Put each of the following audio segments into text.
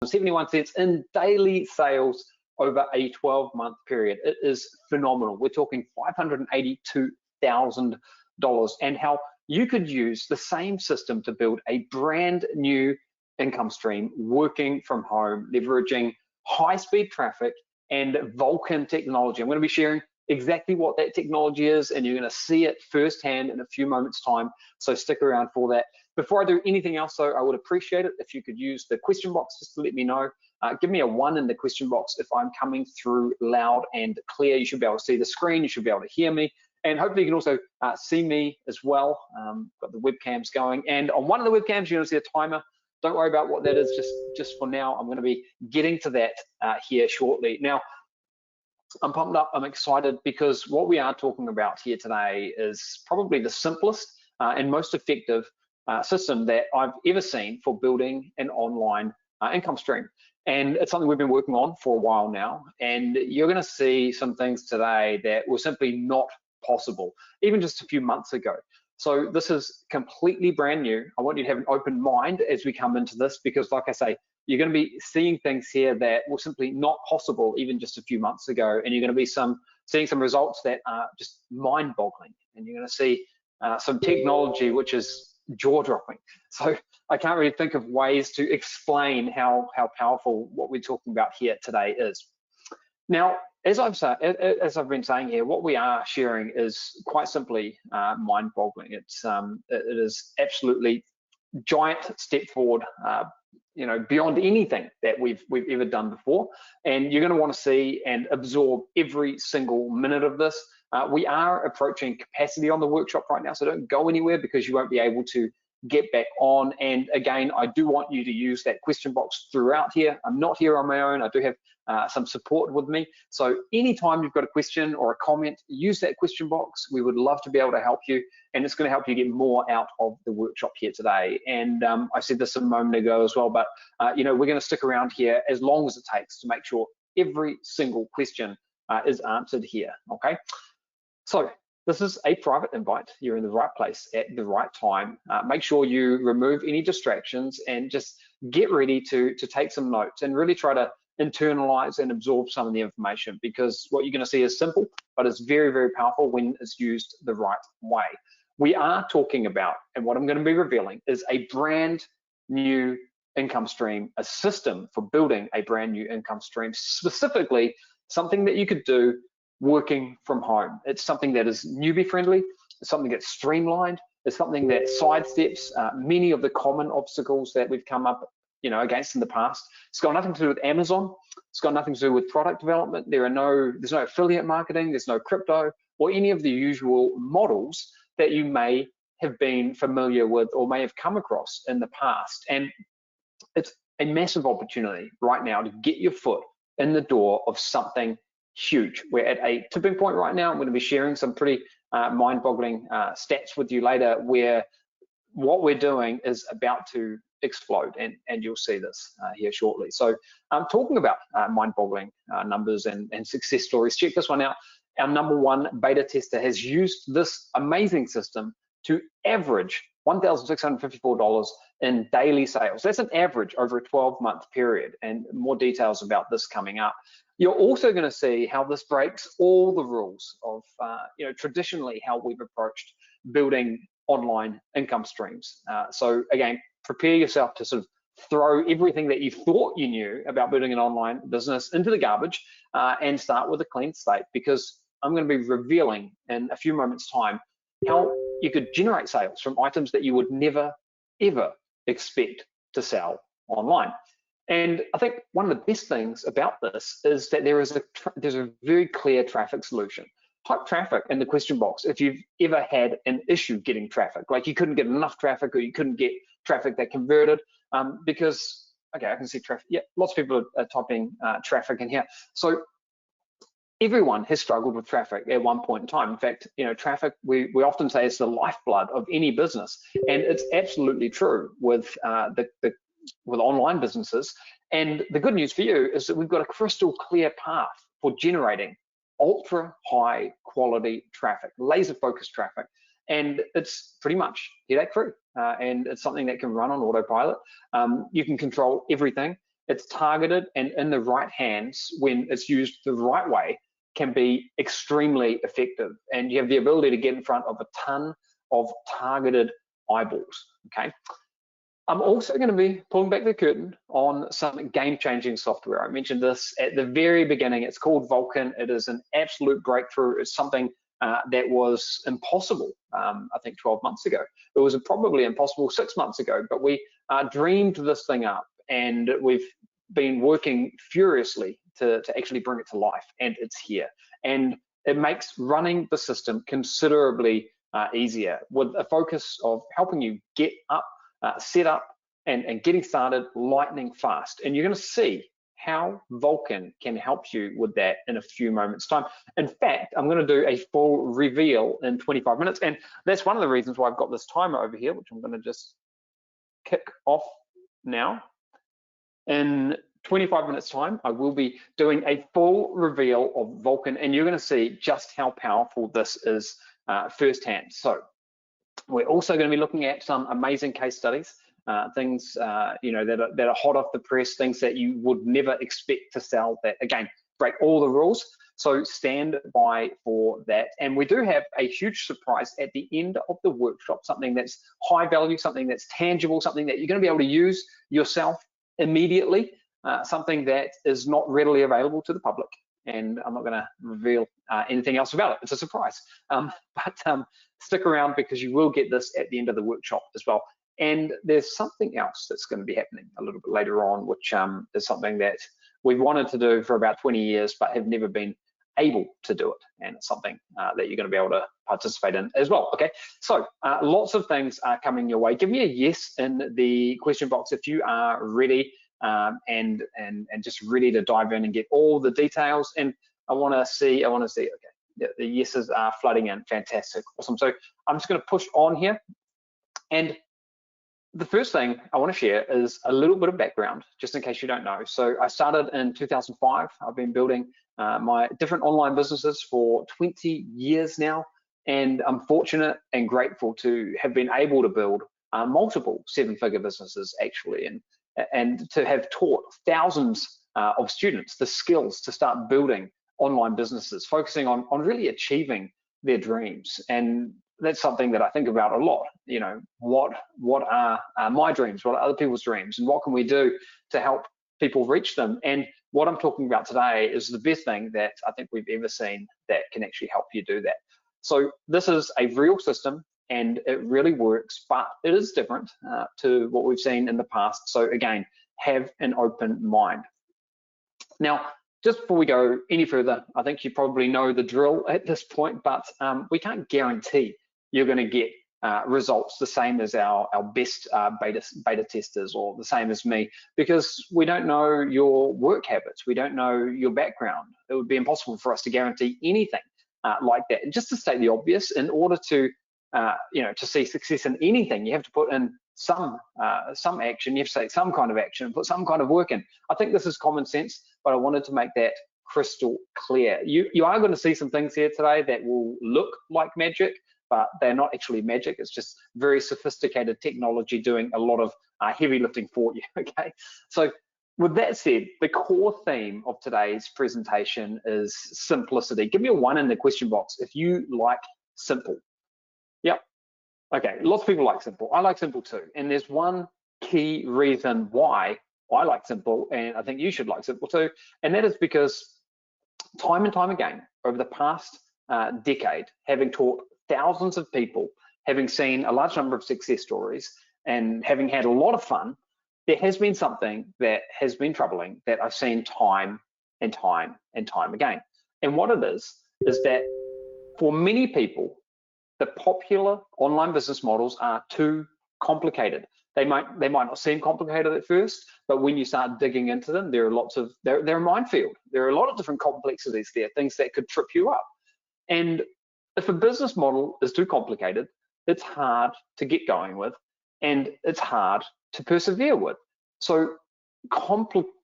$0.71 in daily sales over a 12-month period. It is phenomenal. We're talking $582,000, and how you could use the same system to build a brand new income stream working from home, leveraging high-speed traffic and Vulcan technology. I'm going to be sharing exactly what that technology is, and you're going to see it firsthand in a few moments time, so stick around for that. Before I do anything else though, I would appreciate it if you could use the question box just to let me know. Give me a 1 in the question box if I'm coming through loud and clear. You should be able to see the screen, you should be able to hear me, and hopefully you can also see me as well. Got the webcams going, and on one of the webcams you're going to see a timer. Don't worry about what that is just for now. I'm going to be getting to that here shortly. Now, I'm pumped up, I'm excited, because what we are talking about here today is probably the simplest and most effective system that I've ever seen for building an online income stream. And it's something we've been working on for a while now, and you're going to see some things today that were simply not possible even just a few months ago. So this is completely brand new. I want you to have an open mind as we come into this, because like I say, you're going to be seeing things here that were simply not possible even just a few months ago, and you're going to be seeing some results that are just mind-boggling, and you're going to see some technology which is jaw-dropping. So I can't really think of ways to explain how powerful what we're talking about here today is. Now, as I've been saying here, what we are sharing is quite simply mind-boggling. It is absolutely giant step forward, beyond anything that we've ever done before. And you're going to want to see and absorb every single minute of this. We are approaching capacity on the workshop right now, so don't go anywhere, because you won't be able to get back on. And again, I do want you to use that question box throughout here. I'm not here on my own. I do have some support with me. So anytime you've got a question or a comment, use that question box. We would love to be able to help you, and it's going to help you get more out of the workshop here today. And I said this a moment ago as well, but we're going to stick around here as long as it takes to make sure every single question is answered here, okay? So this is a private invite. You're in the right place at the right time. Make sure you remove any distractions and just get ready to take some notes and really try to internalize and absorb some of the information, because what you're going to see is simple, but it's very, very powerful when it's used the right way. We are talking about, and what I'm going to be revealing is a brand new income stream, a system for building a brand new income stream, specifically something that you could do working from home. It's something that is newbie friendly, it's something that's streamlined, it's something that sidesteps many of the common obstacles that we've come up against in the past. It's got nothing to do with Amazon, it's got nothing to do with product development. There's no affiliate marketing, there's no crypto or any of the usual models that you may have been familiar with or may have come across in the past. And it's a massive opportunity right now to get your foot in the door of something huge. We're at a tipping point right now. I'm going to be sharing some pretty mind-boggling stats with you later, where what we're doing is about to explode, and you'll see this here shortly. So I'm talking about mind-boggling numbers and success stories. Check this one out. Our #1 beta tester has used this amazing system to average $1,654 in daily sales. That's an average over a 12-month period, and more details about this coming up. You're also going to see how this breaks all the rules of traditionally how we've approached building online income streams. So again, prepare yourself to sort of throw everything that you thought you knew about building an online business into the garbage and start with a clean slate, because I'm going to be revealing in a few moments time how you could generate sales from items that you would never ever expect to sell online. And I think one of the best things about this is that there's a very clear traffic solution. Type traffic in the question box if you've ever had an issue getting traffic, like you couldn't get enough traffic or you couldn't get traffic that converted, because, okay, I can see traffic. Yeah, lots of people are typing traffic in here. So everyone has struggled with traffic at one point in time. In fact, traffic, we often say, is the lifeblood of any business, and it's absolutely true with with online businesses. And the good news for you is that we've got a crystal clear path for generating ultra high quality traffic, laser focused traffic, and it's pretty much headache free, and it's something that can run on autopilot. You can control everything. it's targeted and in the right hands, when it's used the right way, can be extremely effective. And you have the ability to get in front of a ton of targeted eyeballs, okay? I'm also going to be pulling back the curtain on some game-changing software. I mentioned this at the very beginning. It's called Vulcan. It is an absolute breakthrough. It's something that was impossible, I think 12 months ago. It was probably impossible 6 months ago, but we dreamed this thing up, and we've been working furiously to actually bring it to life, and it's here. And it makes running the system considerably easier, with a focus of helping you get up, set up, and getting started lightning fast. And you're going to see how Vulcan can help you with that in a few moments time. In fact, I'm going to do a full reveal in 25 minutes, and that's one of the reasons why I've got this timer over here, which I'm going to just kick off now. In 25 minutes time, I will be doing a full reveal of Vulcan, and you're going to see just how powerful this is firsthand. So we're also going to be looking at some amazing case studies, things you know, that are hot off the press, things that you would never expect to sell, that again break all the rules. So stand by for that. And we do have a huge surprise at the end of the workshop, something that's high value, something that's tangible, something that you're going to be able to use yourself immediately, something that is not readily available to the public. And I'm not going to reveal anything else about it. It's a surprise. But stick around, because you will get this at the end of the workshop as well. And there's something else that's going to be happening a little bit later on, which is something that we've wanted to do for about 20 years, but have never been able to do it. And it's something that you're going to be able to participate in as well. Okay, so lots of things are coming your way. Give me a yes in the question box if you are ready. And just ready to dive in and get all the details. And I want to see, okay, the yeses are flooding in. Fantastic, awesome. So I'm just going to push on here. And the first thing I want to share is a little bit of background, just in case you don't know. So I started in 2005. I've been building my different online businesses for 20 years now, and I'm fortunate and grateful to have been able to build multiple seven-figure businesses, actually, and to have taught thousands of students the skills to start building online businesses, focusing on really achieving their dreams. And that's something that I think about a lot. You know, what are my dreams? What are other people's dreams? And what can we do to help people reach them? And what I'm talking about today is the best thing that I think we've ever seen that can actually help you do that. So this is a real system, and it really works, but it is different to what we've seen in the past. So again, have an open mind. Now, just before we go any further, I think you probably know the drill at this point, but we can't guarantee you're going to get results the same as our best beta testers, or the same as me, because we don't know your work habits, we don't know your background. It would be impossible for us to guarantee anything like that. And just to state the obvious, in order to you know, to see success in anything, you have to put in some action. You have to take some kind of action, put some kind of work in. I think this is common sense, but I wanted to make that crystal clear. You are going to see some things here today that will look like magic, but they're not actually magic. It's just very sophisticated technology doing a lot of heavy lifting for you. Okay, so with that said, the core theme of today's presentation is simplicity. Give me a 1 in the question box if you like simple. Yep. Okay, lots of people like simple. I like simple too. And there's one key reason why I like simple, and I think you should like simple too. And that is because time and time again, over the past decade, having taught thousands of people, having seen a large number of success stories, and having had a lot of fun, there has been something that has been troubling that I've seen time and time and time again. And what it is that for many people, the popular online business models are too complicated. They might not seem complicated at first, but when you start digging into them, there are lots of, they're a minefield. There are a lot of different complexities there, things that could trip you up. And if a business model is too complicated, it's hard to get going with, and it's hard to persevere with. So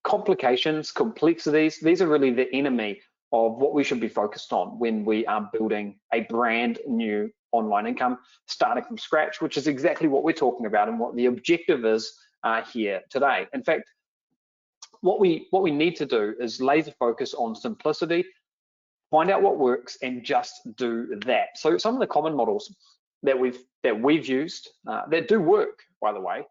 complications, complexities, these are really the enemy of what we should be focused on when we are building a brand new online income, starting from scratch, which is exactly what we're talking about and what the objective is here today. In fact, what we need to do is laser focus on simplicity, find out what works, and just do that. So some of the common models that we've used that do work, by the way,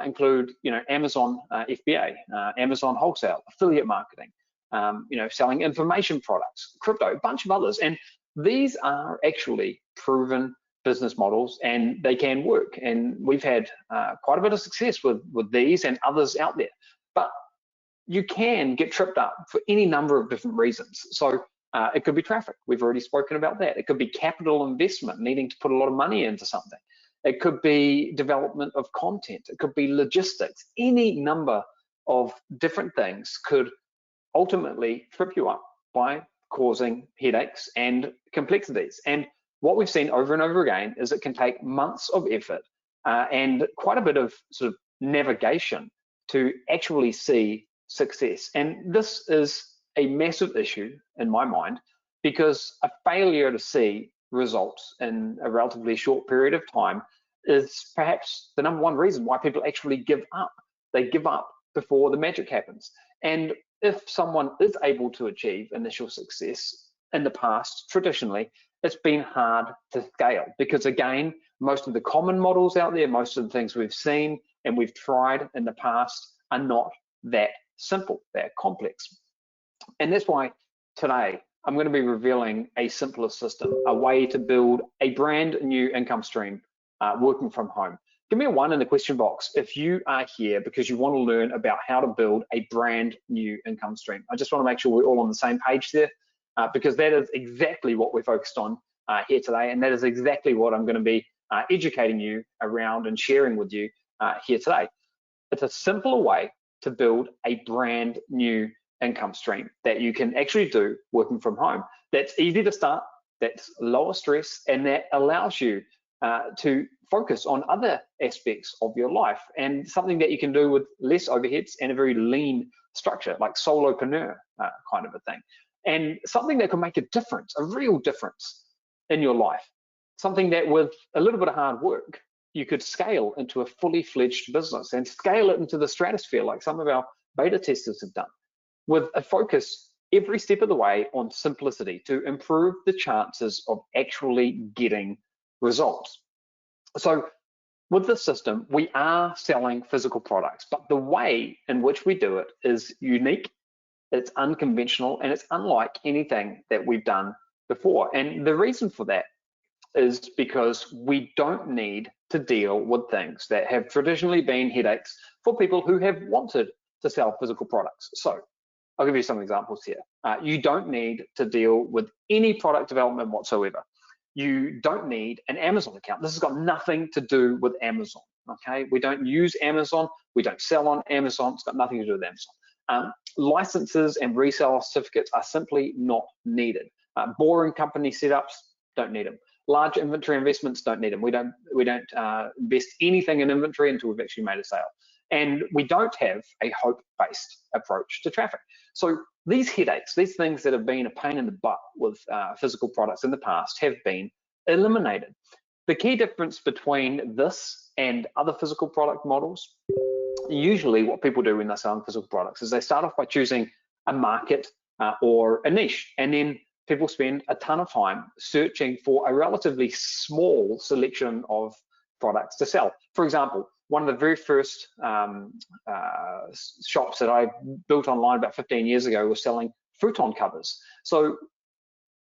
include Amazon FBA, Amazon wholesale, affiliate marketing, selling information products, crypto, a bunch of others, and these are actually proven business models, and they can work. And we've had quite a bit of success with these and others out there. But you can get tripped up for any number of different reasons. So it could be traffic. We've already spoken about that. It could be capital investment, needing to put a lot of money into something. It could be development of content. It could be logistics. Any number of different things could ultimately trip you up by causing headaches and complexities. And what we've seen over and over again is it can take months of effort and quite a bit of sort of navigation to actually see success. And this is a massive issue in my mind, because a failure to see results in a relatively short period of time is perhaps the number one reason why people actually give up. They give up before the magic happens. And if someone is able to achieve initial success in the past, traditionally, it's been hard to scale, because again, most of the common models out there, most of the things we've seen and we've tried in the past are not that simple, they're complex. And that's why today I'm going to be revealing a simpler system, a way to build a brand new income stream working from home. Give me a 1 in the question box if you are here because you want to learn about how to build a brand new income stream. I just want to make sure we're all on the same page there, because that is exactly what we're focused on here today, and that is exactly what I'm going to be educating you around and sharing with you here today. It's a simpler way to build a brand new income stream that you can actually do working from home. That's easy to start, that's lower stress, and that allows you to focus on other aspects of your life, and something that you can do with less overheads and a very lean structure, like solopreneur kind of a thing, and something that can make a difference, a real difference in your life, something that with a little bit of hard work you could scale into a fully fledged business and scale it into the stratosphere like some of our beta testers have done, with a focus every step of the way on simplicity to improve the chances of actually getting results. So with this system, we are selling physical products, but the way in which we do it is unique, it's unconventional, and it's unlike anything that we've done before. And the reason for that is because we don't need to deal with things that have traditionally been headaches for people who have wanted to sell physical products. So I'll give you some examples here. You don't need to deal with any product development whatsoever. You don't need an Amazon account. This has got nothing to do with Amazon, okay? We don't use Amazon. We don't sell on Amazon. It's got nothing to do with Amazon. Licenses and reseller certificates are simply not needed. Boring company setups, don't need them. Large inventory investments, don't need them. We don't invest anything in inventory until we've actually made a sale. And we don't have a hope-based approach to traffic. So these headaches, these things that have been a pain in the butt with physical products in the past have been eliminated. The key difference between this and other physical product models, usually what people do when they're selling physical products is they start off by choosing a market or a niche, and then people spend a ton of time searching for a relatively small selection of products to sell. For example, one of the very first shops that I built online about 15 years ago was selling futon covers. So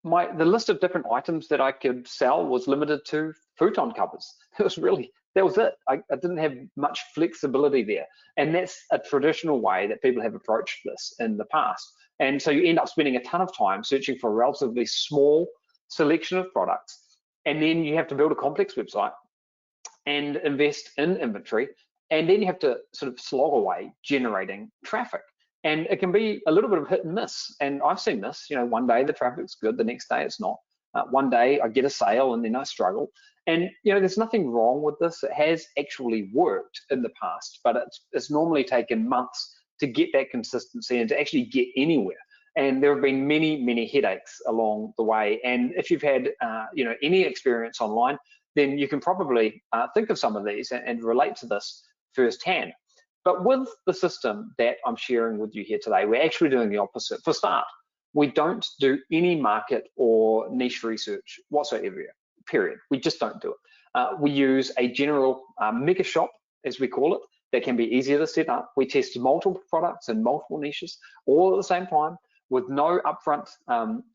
the list of different items that I could sell was limited to futon covers. That was it. I didn't have much flexibility there. And that's a traditional way that people have approached this in the past. And so you end up spending a ton of time searching for a relatively small selection of products. And then you have to build a complex website and invest in inventory, and then you have to sort of slog away generating traffic. And it can be a little bit of hit and miss. And I've seen this, one day the traffic's good, the next day it's not. One day I get a sale and then I struggle. And there's nothing wrong with this. It has actually worked in the past, but it's normally taken months to get that consistency and to actually get anywhere. And there have been many, many headaches along the way. And if you've had any experience online, then you can probably think of some of these and relate to this firsthand. But with the system that I'm sharing with you here today, we're actually doing the opposite. For start, we don't do any market or niche research whatsoever, period. We just don't do it. We use a general mega shop, as we call it, that can be easier to set up. We test multiple products in multiple niches all at the same time with no upfront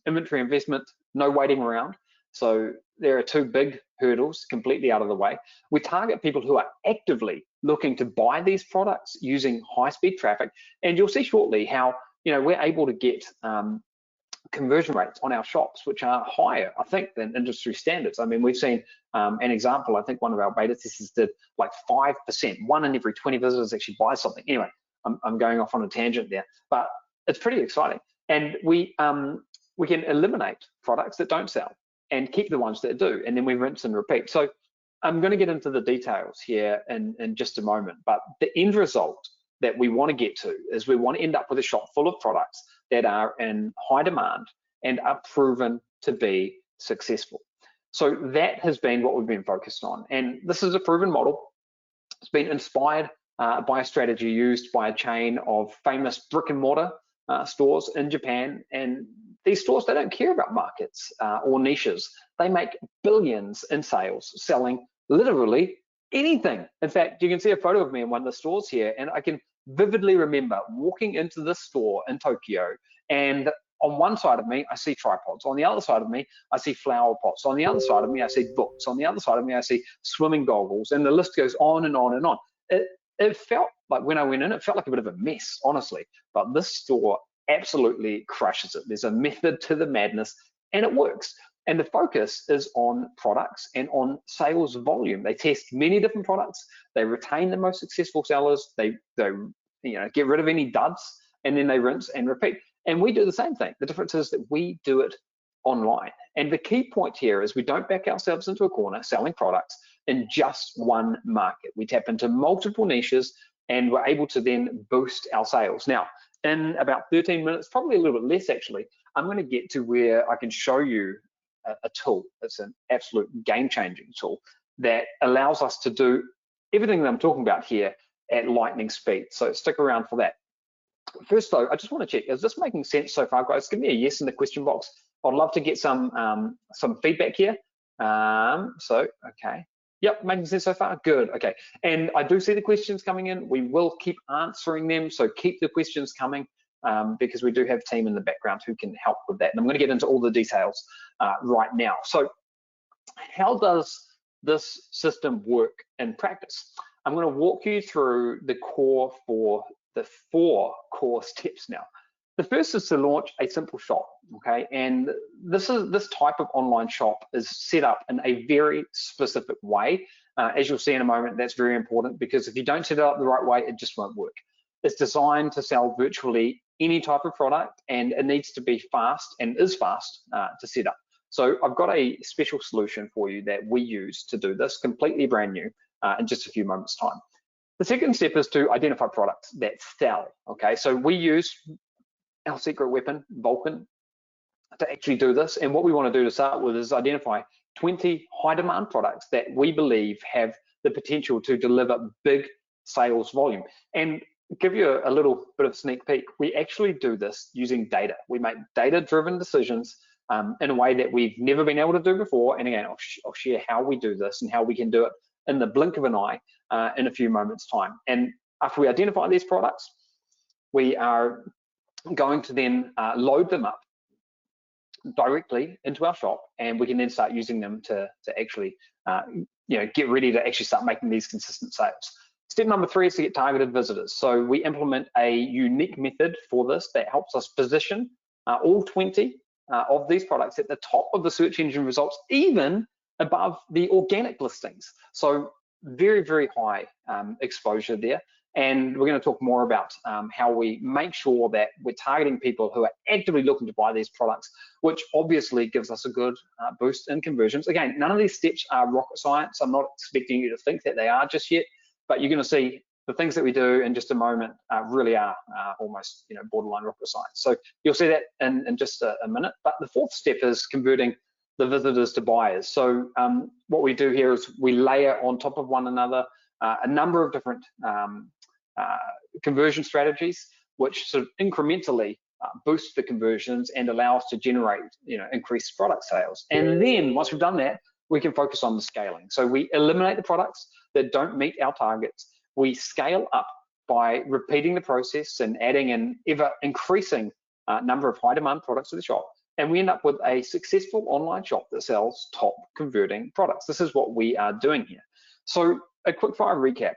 inventory investment, no waiting around. So there are two big hurdles completely out of the way. We target people who are actively looking to buy these products using high-speed traffic, and you'll see shortly how we're able to get conversion rates on our shops which are higher, I think, than industry standards. I mean, we've seen an example. I think one of our beta testers did like 5%. 1 in every 20 visitors actually buys something. Anyway, I'm going off on a tangent there, but it's pretty exciting. And we can eliminate products that don't sell and keep the ones that do, and then we rinse and repeat. So I'm going to get into the details here in just a moment, but the end result that we want to get to is we want to end up with a shop full of products that are in high demand and are proven to be successful. So that has been what we've been focused on, and this is a proven model. It's been inspired by a strategy used by a chain of famous brick and mortar stores in Japan, and these stores, they don't care about markets or niches. They make billions in sales selling literally anything. In fact, you can see a photo of me in one of the stores here, and I can vividly remember walking into this store in Tokyo, and on one side of me I see tripods, on the other side of me I see flower pots, on the other side of me I see books, on the other side of me I see swimming goggles, and the list goes on and on and on. It felt like, when I went in, it felt like a bit of a mess, honestly, but this store absolutely crushes it. There's a method to the madness, and it works. And the focus is on products and on sales volume. They test many different products. They retain the most successful sellers. They get rid of any duds, and then they rinse and repeat. And we do the same thing. The difference is that we do it online. And the key point here is we don't back ourselves into a corner selling products in just one market. We tap into multiple niches, and we're able to then boost our sales. Now, in about 13 minutes, probably a little bit less actually, I'm going to get to where I can show you a tool. It's an absolute game-changing tool that allows us to do everything that I'm talking about here at lightning speed. So stick around for that. First though, I just want to check, is this making sense so far, guys? Give me a yes in the question box. I'd love to get some feedback here. Okay. Yep, making sense so far. Good. Okay. And I do see the questions coming in. We will keep answering them, so keep the questions coming because we do have a team in the background who can help with that. And I'm going to get into all the details right now. So how does this system work in practice? I'm going to walk you through the core for the 4 core steps now. The first is to launch a simple shop, okay? And this type of online shop is set up in a very specific way. As you'll see in a moment, that's very important, because if you don't set it up the right way, it just won't work. It's designed to sell virtually any type of product, and it needs to be fast, and is fast to set up. So I've got a special solution for you that we use to do this, completely brand new, in just a few moments' time. The second step is to identify products that sell, okay? So we use our secret weapon, Vulcan, to actually do this. And what we want to do to start with is identify 20 high demand products that we believe have the potential to deliver big sales volume. And give you a little bit of sneak peek, we actually do this using data. We make data-driven decisions in a way that we've never been able to do before. And again, I'll share how we do this and how we can do it in the blink of an eye in a few moments' time. And after we identify these products, we are going to then load them up directly into our shop, and we can then start using them to actually get ready to actually start making these consistent sales. Step number 3 is to get targeted visitors. So we implement a unique method for this that helps us position all 20 of these products at the top of the search engine results, even above the organic listings. So very, very high exposure there. And we're going to talk more about how we make sure that we're targeting people who are actively looking to buy these products, which obviously gives us a good boost in conversions. Again, none of these steps are rocket science. I'm not expecting you to think that they are just yet, but you're going to see the things that we do in just a moment really are almost borderline rocket science. So you'll see that in just a minute. But the 4th step is converting the visitors to buyers. So what we do here is we layer on top of one another a number of different conversion strategies, which sort of incrementally boost the conversions and allow us to generate, increased product sales. And then once we've done that, we can focus on the scaling. So we eliminate the products that don't meet our targets. We scale up by repeating the process and adding an ever increasing number of high demand products to the shop. And we end up with a successful online shop that sells top converting products. This is what we are doing here. So a quick fire recap.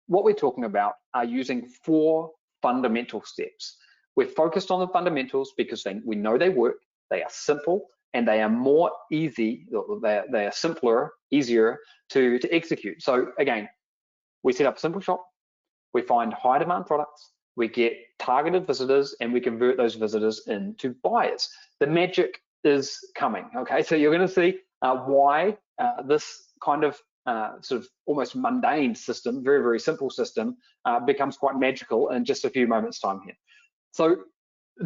What we're talking about are using 4 fundamental steps. We're focused on the fundamentals because we know they work, they are simple, and they are more easy, they are simpler, easier to execute. So again, we set up a simple shop, we find high demand products, we get targeted visitors, and we convert those visitors into buyers. The magic is coming, okay? So you're gonna see why this kind of sort of almost mundane system, very, very simple system, becomes quite magical in just a few moments time here. So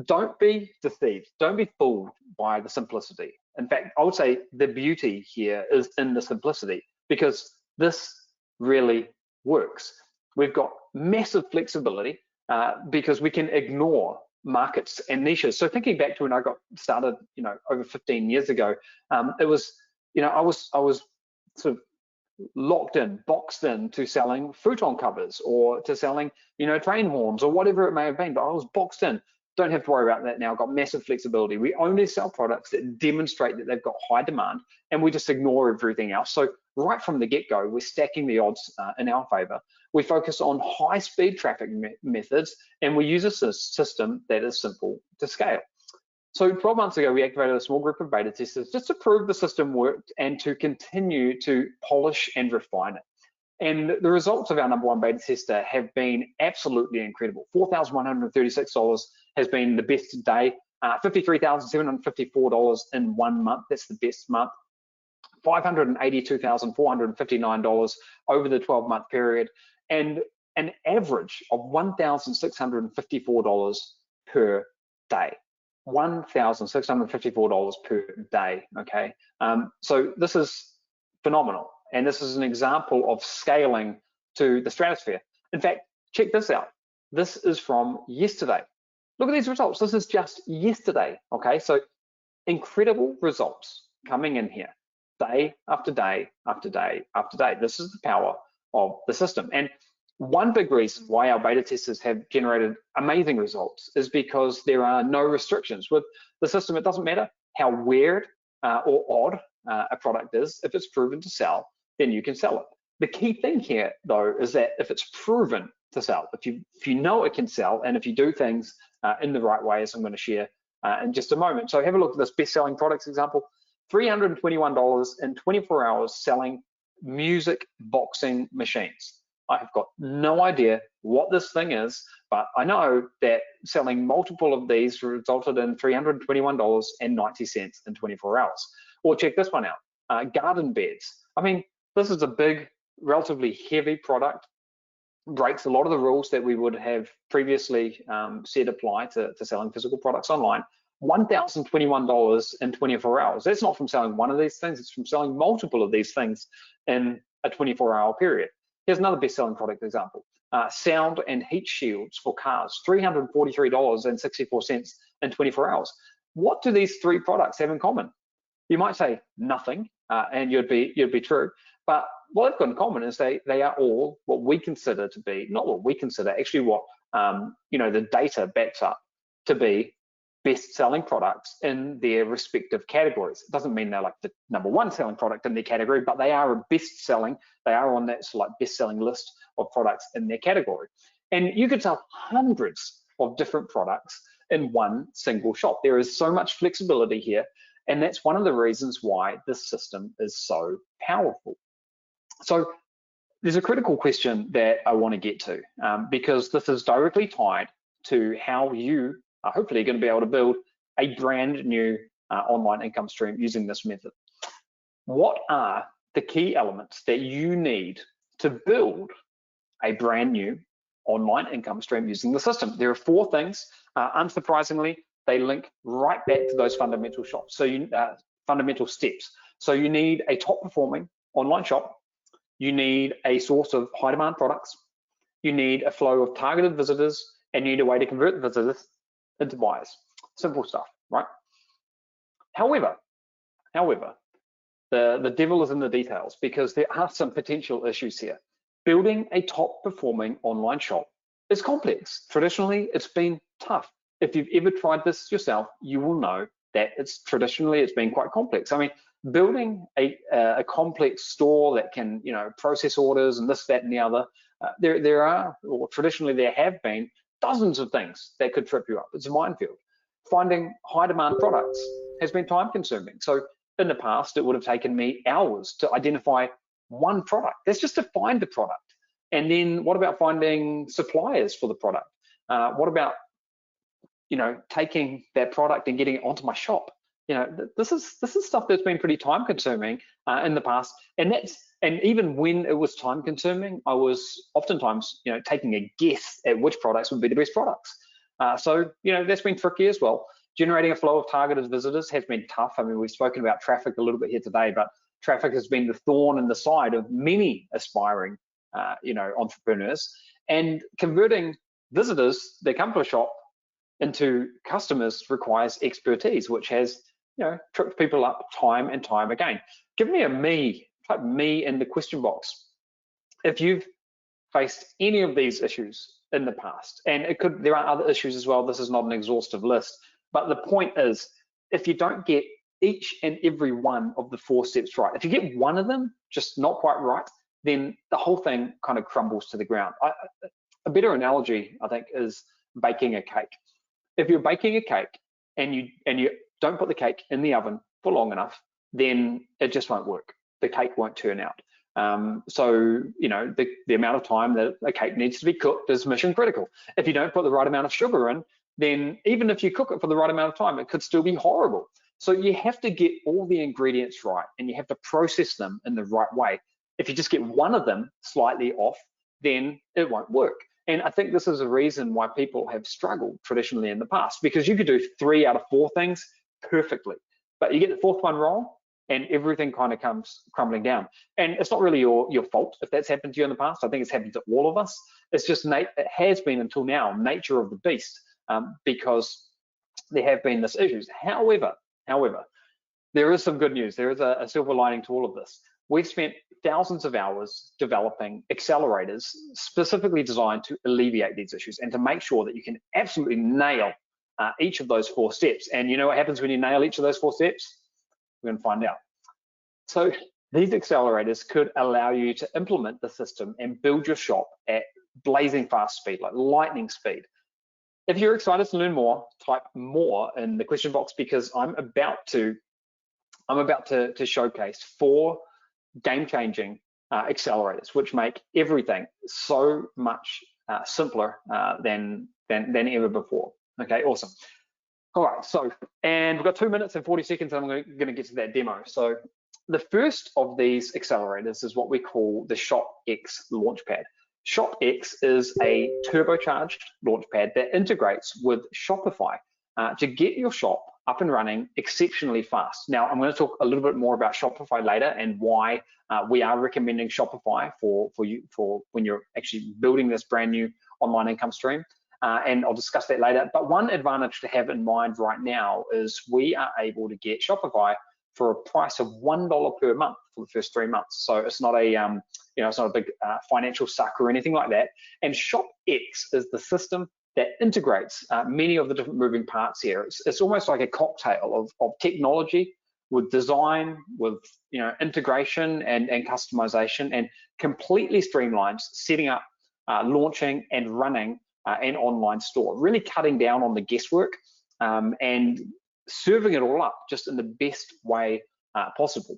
don't be deceived, don't be fooled by the simplicity. In fact, I would say the beauty here is in the simplicity, because this really works. We've got massive flexibility because we can ignore markets and niches. So thinking back to when I got started, over 15 years ago, it was, I was sort of locked in, boxed in to selling futon covers or to selling, train horns or whatever it may have been, but I was boxed in. Don't have to worry about that now. I've got massive flexibility. We only sell products that demonstrate that they've got high demand, and we just ignore everything else. So right from the get-go, we're stacking the odds in our favor. We focus on high-speed traffic methods, and we use a system that is simple to scale. So 12 months ago, we activated a small group of beta testers just to prove the system worked and to continue to polish and refine it. And the results of our #1 beta tester have been absolutely incredible. $4,136 has been the best day. $53,754 in 1 month. That's the best month. $582,459 over the 12-month period, and an average of $1,654 per day. $1,654 per day, okay? So this is phenomenal. And this is an example of scaling to the stratosphere. In fact, check this out. This is from yesterday. Look at these results. This is just yesterday, okay? So incredible results coming in here, day after day after day after day. This is the power of the system. And one big reason why our beta testers have generated amazing results is because there are no restrictions. With the system, it doesn't matter how weird or odd a product is. If it's proven to sell, then you can sell it. The key thing here, though, is that if it's proven to sell, if you know it can sell, and if you do things in the right way, as I'm going to share in just a moment. So have a look at this best-selling products example. $321 in 24 hours selling music boxing machines. I have got no idea what this thing is, but I know that selling multiple of these resulted in $321.90 in 24 hours. Or check this one out, garden beds. I mean, this is a big, relatively heavy product, breaks a lot of the rules that we would have previously said apply to selling physical products online. $1,021 in 24 hours. That's not from selling one of these things, it's from selling multiple of these things in a 24-hour period. Here's another best-selling product example. Sound and heat shields for cars, $343.64 in 24 hours. What do these 3 products have in common? You might say nothing, and you'd be true, but what they've got in common is they are all what we consider to be, not what we consider, actually what the data backs up to be best-selling products in their respective categories. It doesn't mean they're like the #1 selling product in their category, but they are a best-selling. They are on that best-selling list of products in their category. And you could sell hundreds of different products in one single shop. There is so much flexibility here, and that's one of the reasons why this system is so powerful. So there's a critical question that I want to get to because this is directly tied to how you are hopefully going to be able to build a brand new online income stream using this method. What are the key elements that you need to build a brand new online income stream using the system? There are 4 things. Unsurprisingly, they link right back to those fundamental shops. So fundamental steps. So you need a top performing online shop. You need a source of high demand products. you need a flow of targeted visitors, and you need a way to convert visitors into buyers. Simple stuff, right? However, the devil is in the details, because there are some potential issues here. Building a top performing online shop is complex. Traditionally, it's been tough. If you've ever tried this yourself, you will know that it's been quite complex. I mean, building a complex store that can, process orders and this, that, and the other, there are, or traditionally there have been, dozens of things that could trip you up. It's a minefield. Finding high demand products has been time consuming. So in the past, it would have taken me hours to identify one product. That's just to find the product. And then what about finding suppliers for the product? What about, taking that product and getting it onto my shop? This is stuff that's been pretty time consuming in the past. And even when it was time consuming, I was oftentimes, taking a guess at which products would be the best products. So that's been tricky as well. Generating a flow of targeted visitors has been tough. I mean, we've spoken about traffic a little bit here today, but traffic has been the thorn in the side of many aspiring, entrepreneurs. And converting visitors that come to a shop into customers requires expertise, which has, tripped people up time and time again. Give me a me, type me in the question box if you've faced any of these issues in the past. And there are other issues as well. This is not an exhaustive list, but the point is, if you don't get each and every one of the 4 steps right, if you get one of them just not quite right, then the whole thing kind of crumbles to the ground. A better analogy, I think, is baking a cake. If you're baking a cake and you don't put the cake in the oven for long enough, then it just won't work. The cake won't turn out. So the amount of time that a cake needs to be cooked is mission critical. If you don't put the right amount of sugar in, then even if you cook it for the right amount of time, it could still be horrible. So you have to get all the ingredients right, and you have to process them in the right way. If you just get one of them slightly off, then it won't work. And I think this is a reason why people have struggled traditionally in the past, because you could do 3 out of 4 things perfectly, but you get the 4th one wrong and everything kind of comes crumbling down. And it's not really your fault if that's happened to you in the past. I think it's happened to all of us. It's just, it has been until now, nature of the beast, because there have been these issues. However, there is some good news. There is a silver lining to all of this. We've spent thousands of hours developing accelerators specifically designed to alleviate these issues and to make sure that you can absolutely nail each of those 4 steps. And you know what happens when you nail each of those 4 steps? We're going to find out. So these accelerators could allow you to implement the system and build your shop at blazing fast speed, like lightning speed. If you're excited to learn more, type more in the question box, because I'm about to showcase 4 game-changing accelerators, which make everything so much simpler than ever before. Okay, awesome. All right, so, and we've got 2 minutes and 40 seconds, and I'm going to get to that demo. So the first of these accelerators is what we call the ShopX Launchpad. ShopX is a turbocharged launchpad that integrates with Shopify to get your shop up and running exceptionally fast. Now, I'm going to talk a little bit more about Shopify later and why we are recommending Shopify for when you're actually building this brand new online income stream. And I'll discuss that later. But one advantage to have in mind right now is we are able to get Shopify for a price of $1 per month for the first 3 months. So it's not a it's not a big financial suck or anything like that. And ShopX is the system that integrates many of the different moving parts here. It's almost like a cocktail of technology with design, with integration and customization, and completely streamlines setting up, launching and running an online store, really cutting down on the guesswork and serving it all up just in the best way possible.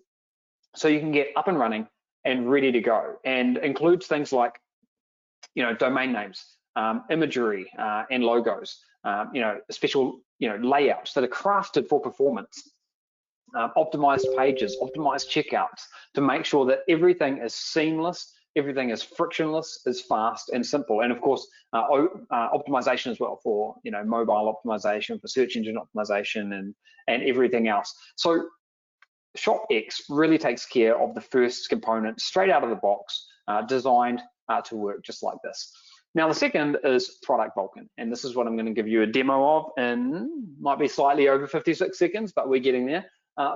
So you can get up and running and ready to go, and includes things like domain names, imagery and logos, special layouts that are crafted for performance, optimized pages, optimized checkouts to make sure that everything is seamless, everything is frictionless, is fast and simple, and of course optimization as well for mobile optimization, for search engine optimization, and everything else. So ShopX really takes care of the first component straight out of the box, designed to work just like this. Now, the second is product Vulcan, and this is what I'm going to give you a demo of in, might be slightly over 56 seconds, but we're getting there.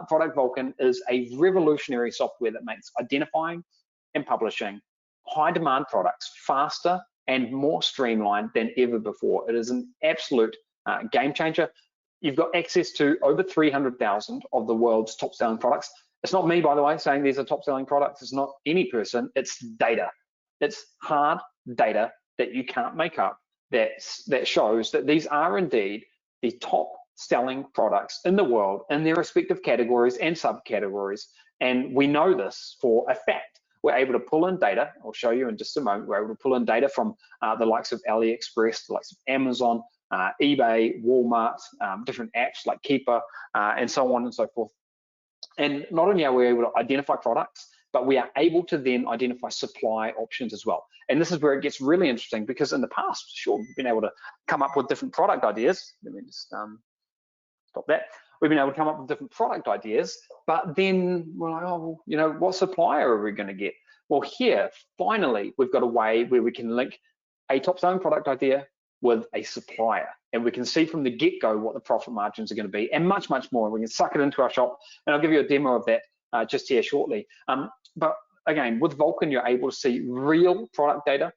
Product Vulcan is a revolutionary software that makes identifying and publishing high demand products faster and more streamlined than ever before. It is an absolute game changer. You've got access to over 300,000 of the world's top selling products. It's not me, by the way, saying these are top selling products. It's not any person, it's data. It's hard data that you can't make up that shows that these are indeed the top selling products in the world in their respective categories and subcategories. And we know this for a fact. We're able to pull in data. I'll show you in just a moment. We're able to pull in data from the likes of AliExpress, the likes of Amazon, eBay, Walmart, different apps like Keeper, and so on and so forth. And not only are we able to identify products, but we are able to then identify supply options as well. And this is where it gets really interesting, because in the past, sure, we've been able to come up with different product ideas. Let me just stop that. We've been able to come up with different product ideas, but then we're like, oh, well, you know, what supplier are we going to get? Well, here, finally, we've got a way where we can link a top selling product idea with a supplier, and we can see from the get-go what the profit margins are going to be, and much, much more. We can suck it into our shop, and I'll give you a demo of that just here shortly. But again, with Vulcan, you're able to see real product data,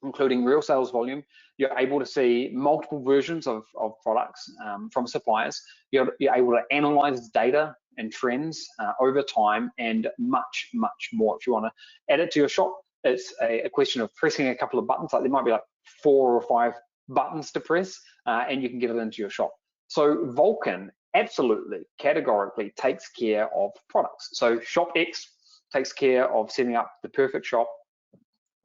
including real sales volume. You're able to see multiple versions of products from suppliers. You're able to analyze data and trends over time, and much, much more. If you want to add it to your shop, it's a question of pressing a couple of buttons. Like there might be like 4 or 5 buttons to press, and you can get it into your shop. So Vulcan absolutely, categorically takes care of products. So ShopX takes care of setting up the perfect shop.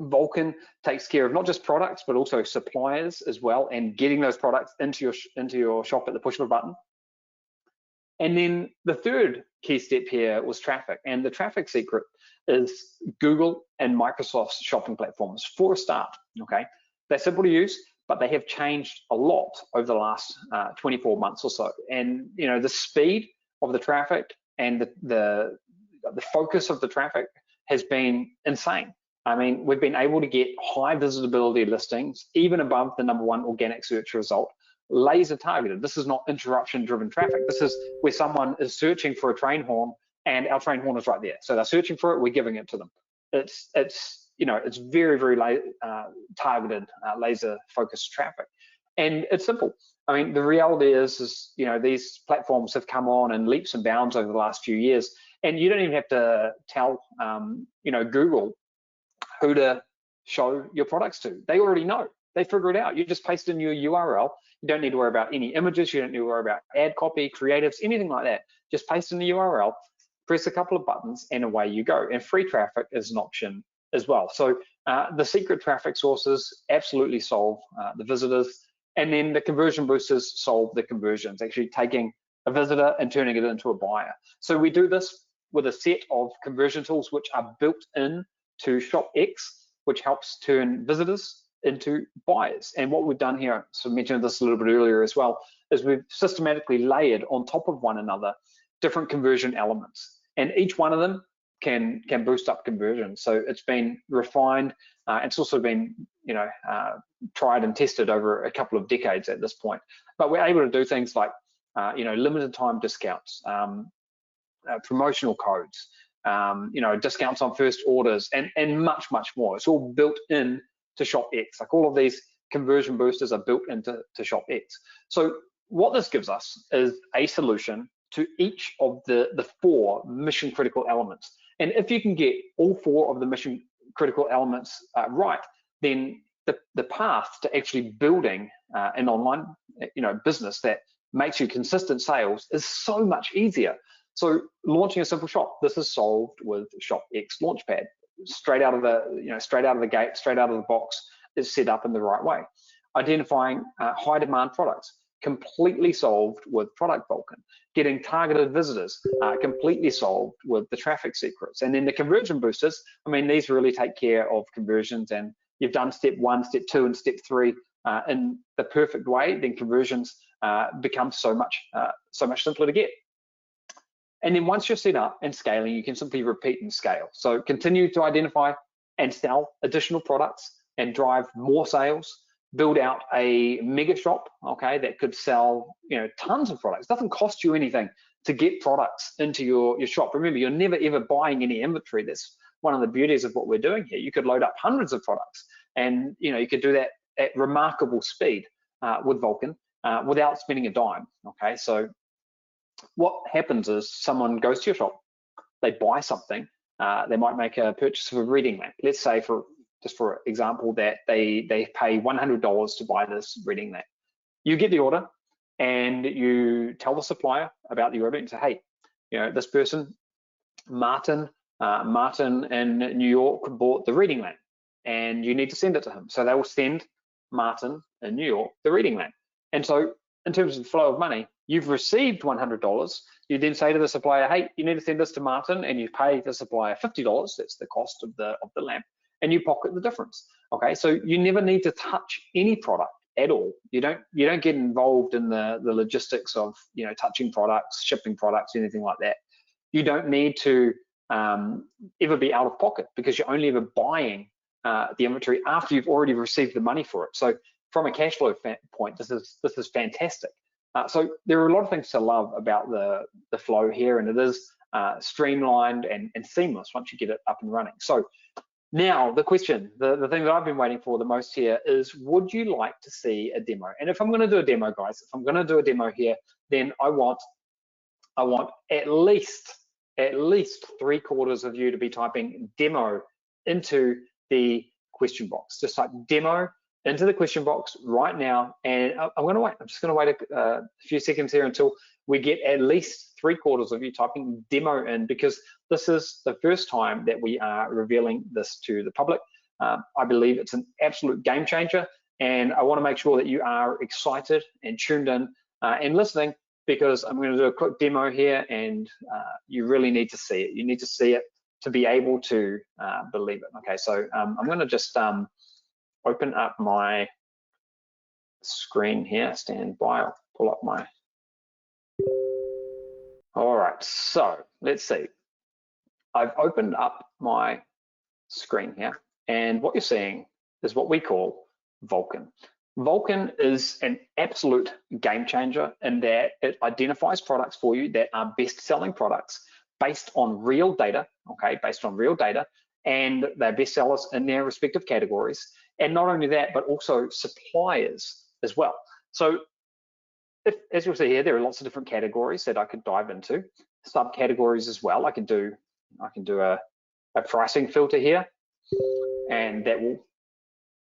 Vulcan takes care of not just products, but also suppliers as well, and getting those products into your shop at the push of a button. And then the third key step here was traffic, and the traffic secret is Google and Microsoft's shopping platforms for a start. Okay, they're simple to use, but they have changed a lot over the last 24 months or so. And you know, the speed of the traffic and the focus of the traffic has been insane. I mean, we've been able to get high visibility listings, even above the #1 organic search result, laser targeted. This is not interruption driven traffic. This is where someone is searching for a train horn and our train horn is right there. So they're searching for it, we're giving it to them. It's you know, it's very, very targeted, laser focused traffic. And it's simple. I mean, the reality is, you know, these platforms have come on in leaps and bounds over the last few years, and you don't even have to tell, you know, Google who to show your products to. They already know. They figure it out. You just paste in your URL. You don't need to worry about any images. You don't need to worry about ad copy, creatives, anything like that. Just paste in the URL, press a couple of buttons, and away you go. And free traffic is an option as well. So the secret traffic sources absolutely solve the visitors, and then the conversion boosters solve the conversions, actually taking a visitor and turning it into a buyer. So we do this with a set of conversion tools which are built in to ShopX, which helps turn visitors into buyers. And what we've done here, so I mentioned this a little bit earlier as well, is we've systematically layered on top of one another different conversion elements, and each one of them can boost up conversion. So it's been refined. It's also been, you know, tried and tested over a couple of decades at this point. But we're able to do things like, you know, limited time discounts, promotional codes, you know, discounts on first orders, and much, much more. It's all built in to ShopX. Like all of these conversion boosters are built into ShopX. So what this gives us is a solution to each of the 4 mission critical elements. And if you can get all 4 of the mission critical elements right, then the path to actually building an online, you know, business that makes you consistent sales is so much easier. So launching a simple shop, this is solved with ShopX Launchpad. Straight out of the, you know, straight out of the gate, straight out of the box, is set up in the right way. Identifying high demand products, completely solved with Product Vulcan. Getting targeted visitors, completely solved with the traffic secrets. And then the conversion boosters, I mean, these really take care of conversions, and you've done step 1, step 2, and step 3 in the perfect way, then conversions become so much simpler to get. And then once you're set up and scaling, you can simply repeat and scale. So continue to identify and sell additional products and drive more sales, build out a mega shop, okay, that could sell, tons of products. It doesn't cost you anything to get products into your shop. Remember, you're never ever buying any inventory. That's one of the beauties of what we're doing here. You could load up hundreds of products, and you could do that at remarkable speed with Vulcan without spending a dime. Okay, so what happens is someone goes to your shop, they buy something, they might make a purchase of a reading lamp. Let's say, just for example, that they pay $100 to buy this reading lamp. You get the order and you tell the supplier about the order and say, hey, this person, Martin in New York bought the reading lamp and you need to send it to him. So they will send Martin in New York the reading lamp. And so in terms of the flow of money, you've received $100. You then say to the supplier, hey, you need to send this to Martin, and you pay the supplier $50. That's the cost of the lamp, and you pocket the difference. Okay, so you never need to touch any product at all. You don't get involved in the logistics of touching products, shipping products, anything like that. You don't need to ever be out of pocket, because you're only ever buying the inventory after you've already received the money for it. So from a cash flow point, this is fantastic. So there are a lot of things to love about the flow here, and it is streamlined and seamless once you get it up and running. So now the question, the thing that I've been waiting for the most here is, would you like to see a demo? And if I'm going to do a demo, guys, if I'm going to do a demo here, then I want at least 3/4 of you to be typing demo into the question box. Just type demo into the question box right now, and I'm going to wait. I'm just going to wait a few seconds here until we get at least 3/4 of you typing demo in, because this is the first time that we are revealing this to the public. I believe it's an absolute game changer, and I want to make sure that you are excited and tuned in and listening, because I'm going to do a quick demo here, and you really need to see it. You need to see it to be able to believe it. Okay, so I'm going to just open up my screen here. Stand by, I'll pull up my. All right, so let's see. I've opened up my screen here, and what you're seeing is what we call Vulcan. Vulcan is an absolute game changer in that it identifies products for you that are best-selling products based on real data, okay, based on real data, and they're bestsellers in their respective categories. And not only that, but also suppliers as well. So as you'll see here, there are lots of different categories that I could dive into, subcategories as well. I can do a pricing filter here, and that will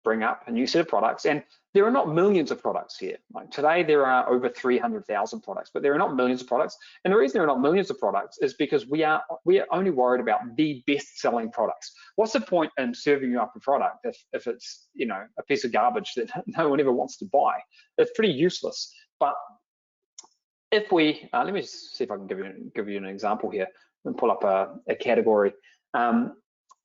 bring up a new set of products. And there are not millions of products here. Like today, there are over 300,000 products, but there are not millions of products. And the reason there are not millions of products is because we are only worried about the best-selling products. What's the point in serving you up a product if it's a piece of garbage that no one ever wants to buy? It's pretty useless. But if we let me just see if I can give you an example here and pull up a category.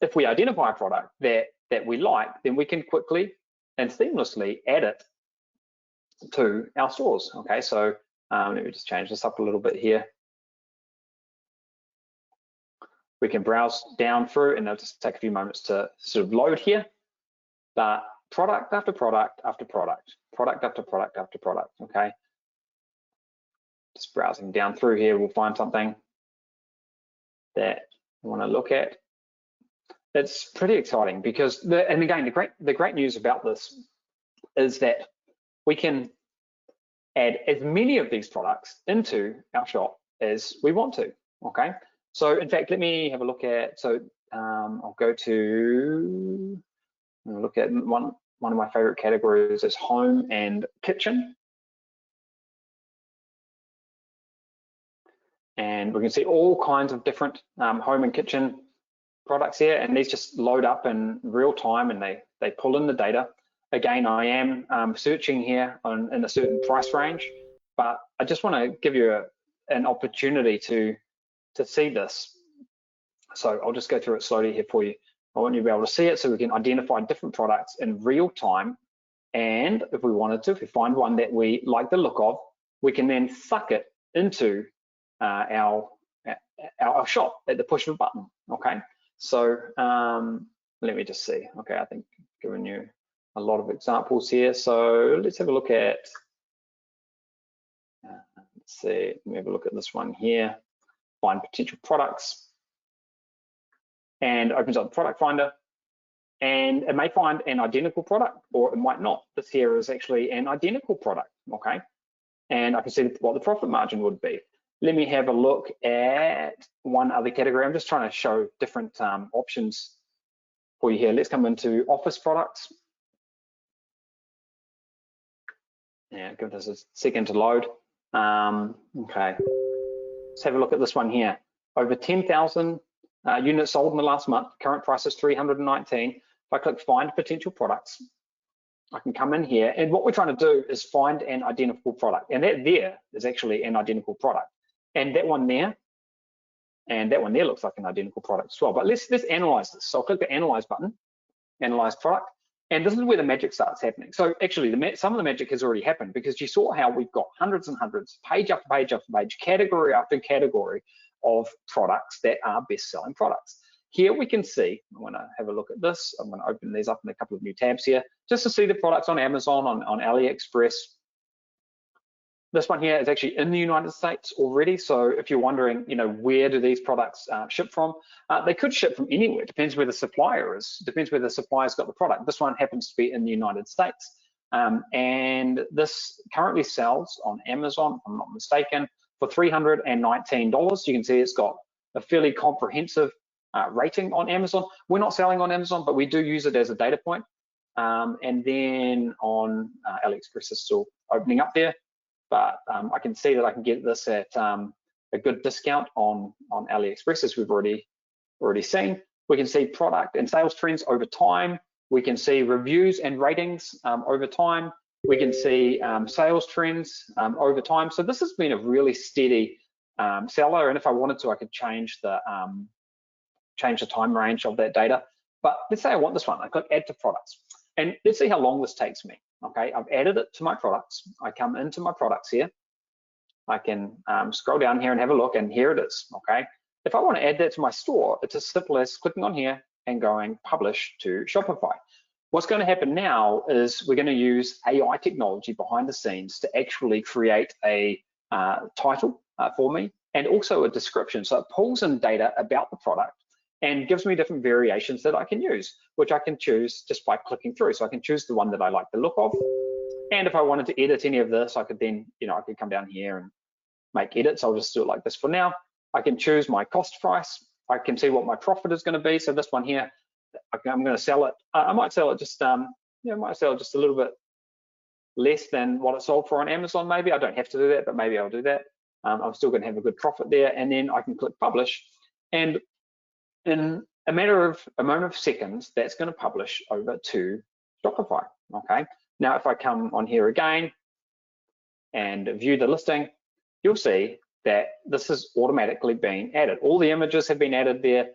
If we identify a product that we like, then we can quickly and seamlessly add it to our stores. Okay, so let me just change this up a little bit here. We can browse down through, and it'll just take a few moments to sort of load here. But product after product after product, product after product after product. Okay, just browsing down through here, we'll find something that we want to look at. It's pretty exciting because, and again, the great news about this is that we can add as many of these products into our shop as we want to. Okay, so in fact, let me have a look at. So I'll go to look at one of my favorite categories is home and kitchen, and we can see all kinds of different home and kitchen products here, and these just load up in real time, and they pull in the data. Again, I am searching here in a certain price range, but I just want to give you an opportunity to see this. So I'll just go through it slowly here for you. I want you to be able to see it so we can identify different products in real time, and if we wanted to, if we find one that we like the look of, we can then suck it into our shop at the push of a button. Okay. So let me just see. Okay, I think giving you a lot of examples here. So let's have a look at, let's see, let me have a look at this one here. Find potential products, and opens up the product finder, and it may find an identical product, or it might not. This here is actually an identical product, okay? And I can see what the profit margin would be. Let me have a look at one other category. I'm just trying to show different options for you here. Let's come into office products. Yeah, give this a second to load. Okay, let's have a look at this one here. Over 10,000 units sold in the last month. Current price is 319. If I click find potential products, I can come in here, and what we're trying to do is find an identical product, and that there is actually an identical product, and that one there, and that one there looks like an identical product as well. But let's analyze this. So I'll click the analyze button, analyze product, and this is where the magic starts happening. So actually, some of the magic has already happened, because you saw how we've got hundreds and hundreds, page after page after page, category after category of products that are best-selling products. Here we can see, I'm going to have a look at this. I'm going to open these up in a couple of new tabs here, just to see the products on Amazon, on AliExpress. This one here is actually in the United States already. So if you're wondering, where do these products ship from? They could ship from anywhere. Depends where the supplier is. Depends where the supplier's got the product. This one happens to be in the United States. And this currently sells on Amazon, if I'm not mistaken, for $319. You can see it's got a fairly comprehensive rating on Amazon. We're not selling on Amazon, but we do use it as a data point. And then on AliExpress is still opening up there, but I can see that I can get this at a good discount on AliExpress, as we've already seen. We can see product and sales trends over time. We can see reviews and ratings over time. We can see sales trends over time. So this has been a really steady seller, and if I wanted to, I could change the time range of that data. But let's say I want this one. I click add to products, and let's see how long this takes me. Okay, I've added it to my products. I come into my products here. I can scroll down here and have a look, and here it is. Okay, if I want to add that to my store, it's as simple as clicking on here and going publish to Shopify. What's going to happen now is we're going to use AI technology behind the scenes to actually create a title for me, and also a description. So it pulls in data about the product and gives me different variations that I can use, which I can choose just by clicking through. So I can choose the one that I like the look of. And if I wanted to edit any of this, I could then, I could come down here and make edits. I'll just do it like this for now. I can choose my cost price. I can see what my profit is going to be. So this one here, I'm going to sell it. I might sell it just, I might sell it just a little bit less than what it sold for on Amazon. Maybe I don't have to do that, but maybe I'll do that. I'm still going to have a good profit there, and then I can click publish, and in a moment of seconds, that's going to publish over to Shopify. Okay. Now, if I come on here again and view the listing, you'll see that this has automatically been added. All the images have been added there.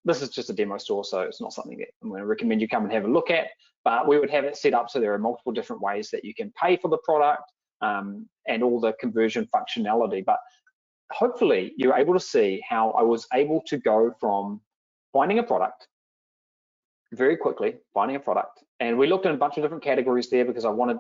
This is just a demo store, so it's not something that I'm going to recommend you come and have a look at, but we would have it set up so there are multiple different ways that you can pay for the product and all the conversion functionality. But hopefully you're able to see how I was able to go from finding a product very quickly, finding a product, and we looked at a bunch of different categories there because I wanted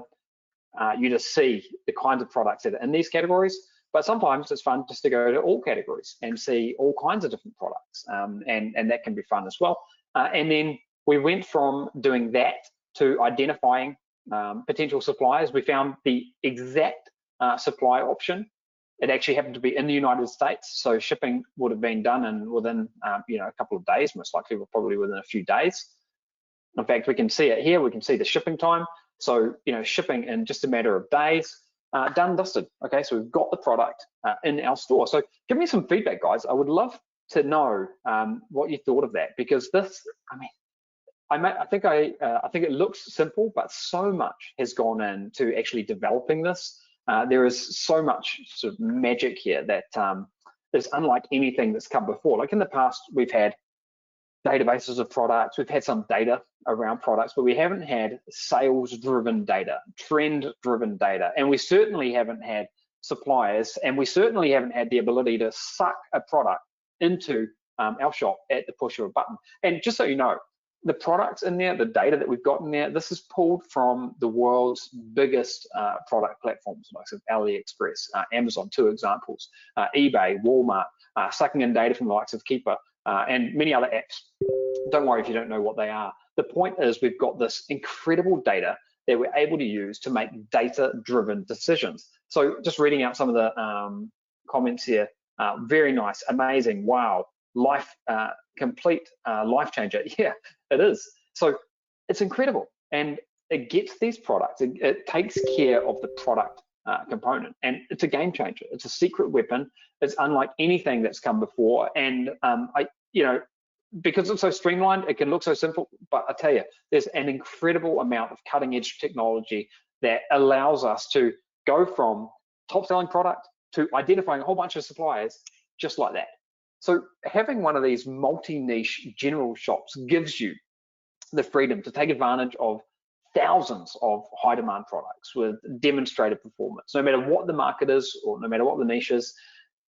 you to see the kinds of products that are in these categories. But sometimes it's fun just to go to all categories and see all kinds of different products, and that can be fun as well. And then we went from doing that to identifying potential suppliers. We found the exact supply option. It actually happened to be in the United States, so shipping would have been done and within a couple of days, most likely probably within a few days. In fact, we can see it here. We can see the shipping time. So shipping in just a matter of days. Done, dusted. Okay, so we've got the product in our store. So give me some feedback, guys. I would love to know what you thought of that, because this, I think it looks simple, but so much has gone into actually developing this. There is so much sort of magic here that is unlike anything that's come before. Like in the past, we've had databases of products, we've had some data around products, but we haven't had sales-driven data, trend-driven data, and we certainly haven't had suppliers, and we certainly haven't had the ability to suck a product into our shop at the push of a button. And just so you know, the products in there, the data that we've got in there, this is pulled from the world's biggest product platforms, like AliExpress, Amazon, 2 examples, eBay, Walmart, sucking in data from the likes of Keeper, and many other apps. Don't worry if you don't know what they are. The point is we've got this incredible data that we're able to use to make data-driven decisions. So just reading out some of the comments here, very nice, amazing, wow, complete life changer. Yeah, it is. So it's incredible, and it gets these products, it takes care of the product component, and it's a game changer. It's a secret weapon. It's unlike anything that's come before, and because it's so streamlined, it can look so simple, but I tell you, there's an incredible amount of cutting edge technology that allows us to go from top selling product to identifying a whole bunch of suppliers just like that. So having one of these multi-niche general shops gives you the freedom to take advantage of thousands of high demand products with demonstrated performance. No matter what the market is or no matter what the niche is,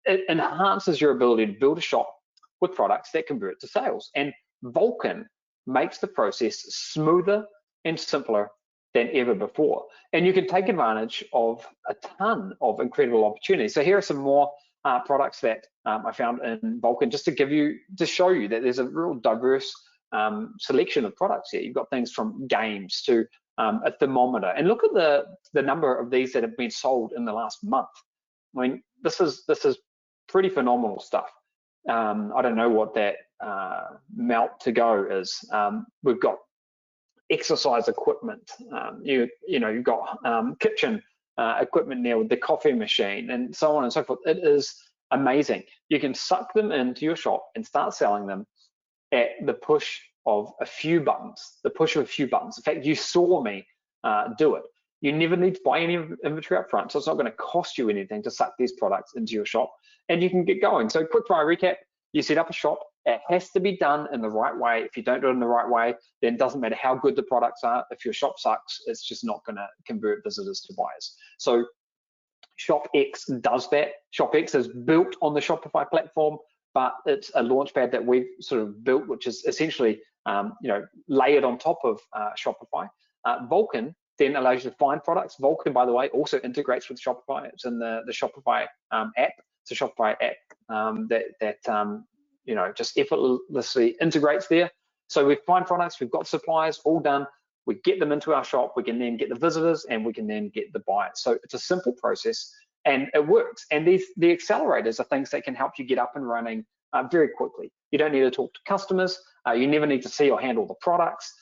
it enhances your ability to build a shop with products that convert to sales. And Vulcan makes the process smoother and simpler than ever before. And you can take advantage of a ton of incredible opportunities. So here are some more products that I found in Vulcan, just to show you that there's a real diverse selection of products here. You've got things from games to a thermometer, and look at the number of these that have been sold in the last month. I mean, this is pretty phenomenal stuff. I don't know what that melt to go is. We've got exercise equipment. You've got kitchen equipment there with the coffee machine and so on and so forth. It is amazing. You can suck them into your shop and start selling them at the push of a few buttons. The push of a few buttons. In fact, you saw me do it. You never need to buy any inventory up front, so it's not going to cost you anything to suck these products into your shop, and you can get going. So quick fire recap, you set up a shop. It has to be done in the right way. If you don't do it in the right way, then it doesn't matter how good the products are. If your shop sucks, it's just not going to convert visitors to buyers. So ShopX does that. ShopX is built on the Shopify platform, but it's a launchpad that we've sort of built, which is essentially layered on top of Shopify. Vulcan then allows you to find products. Vulcan, by the way, also integrates with Shopify. It's in the Shopify app. It's a Shopify app that just effortlessly integrates there. So we find products, we've got suppliers all done, we get them into our shop, we can then get the visitors, and we can then get the buyers. So it's a simple process, and it works. And the accelerators are things that can help you get up and running very quickly. You don't need to talk to customers. You never need to see or handle the products.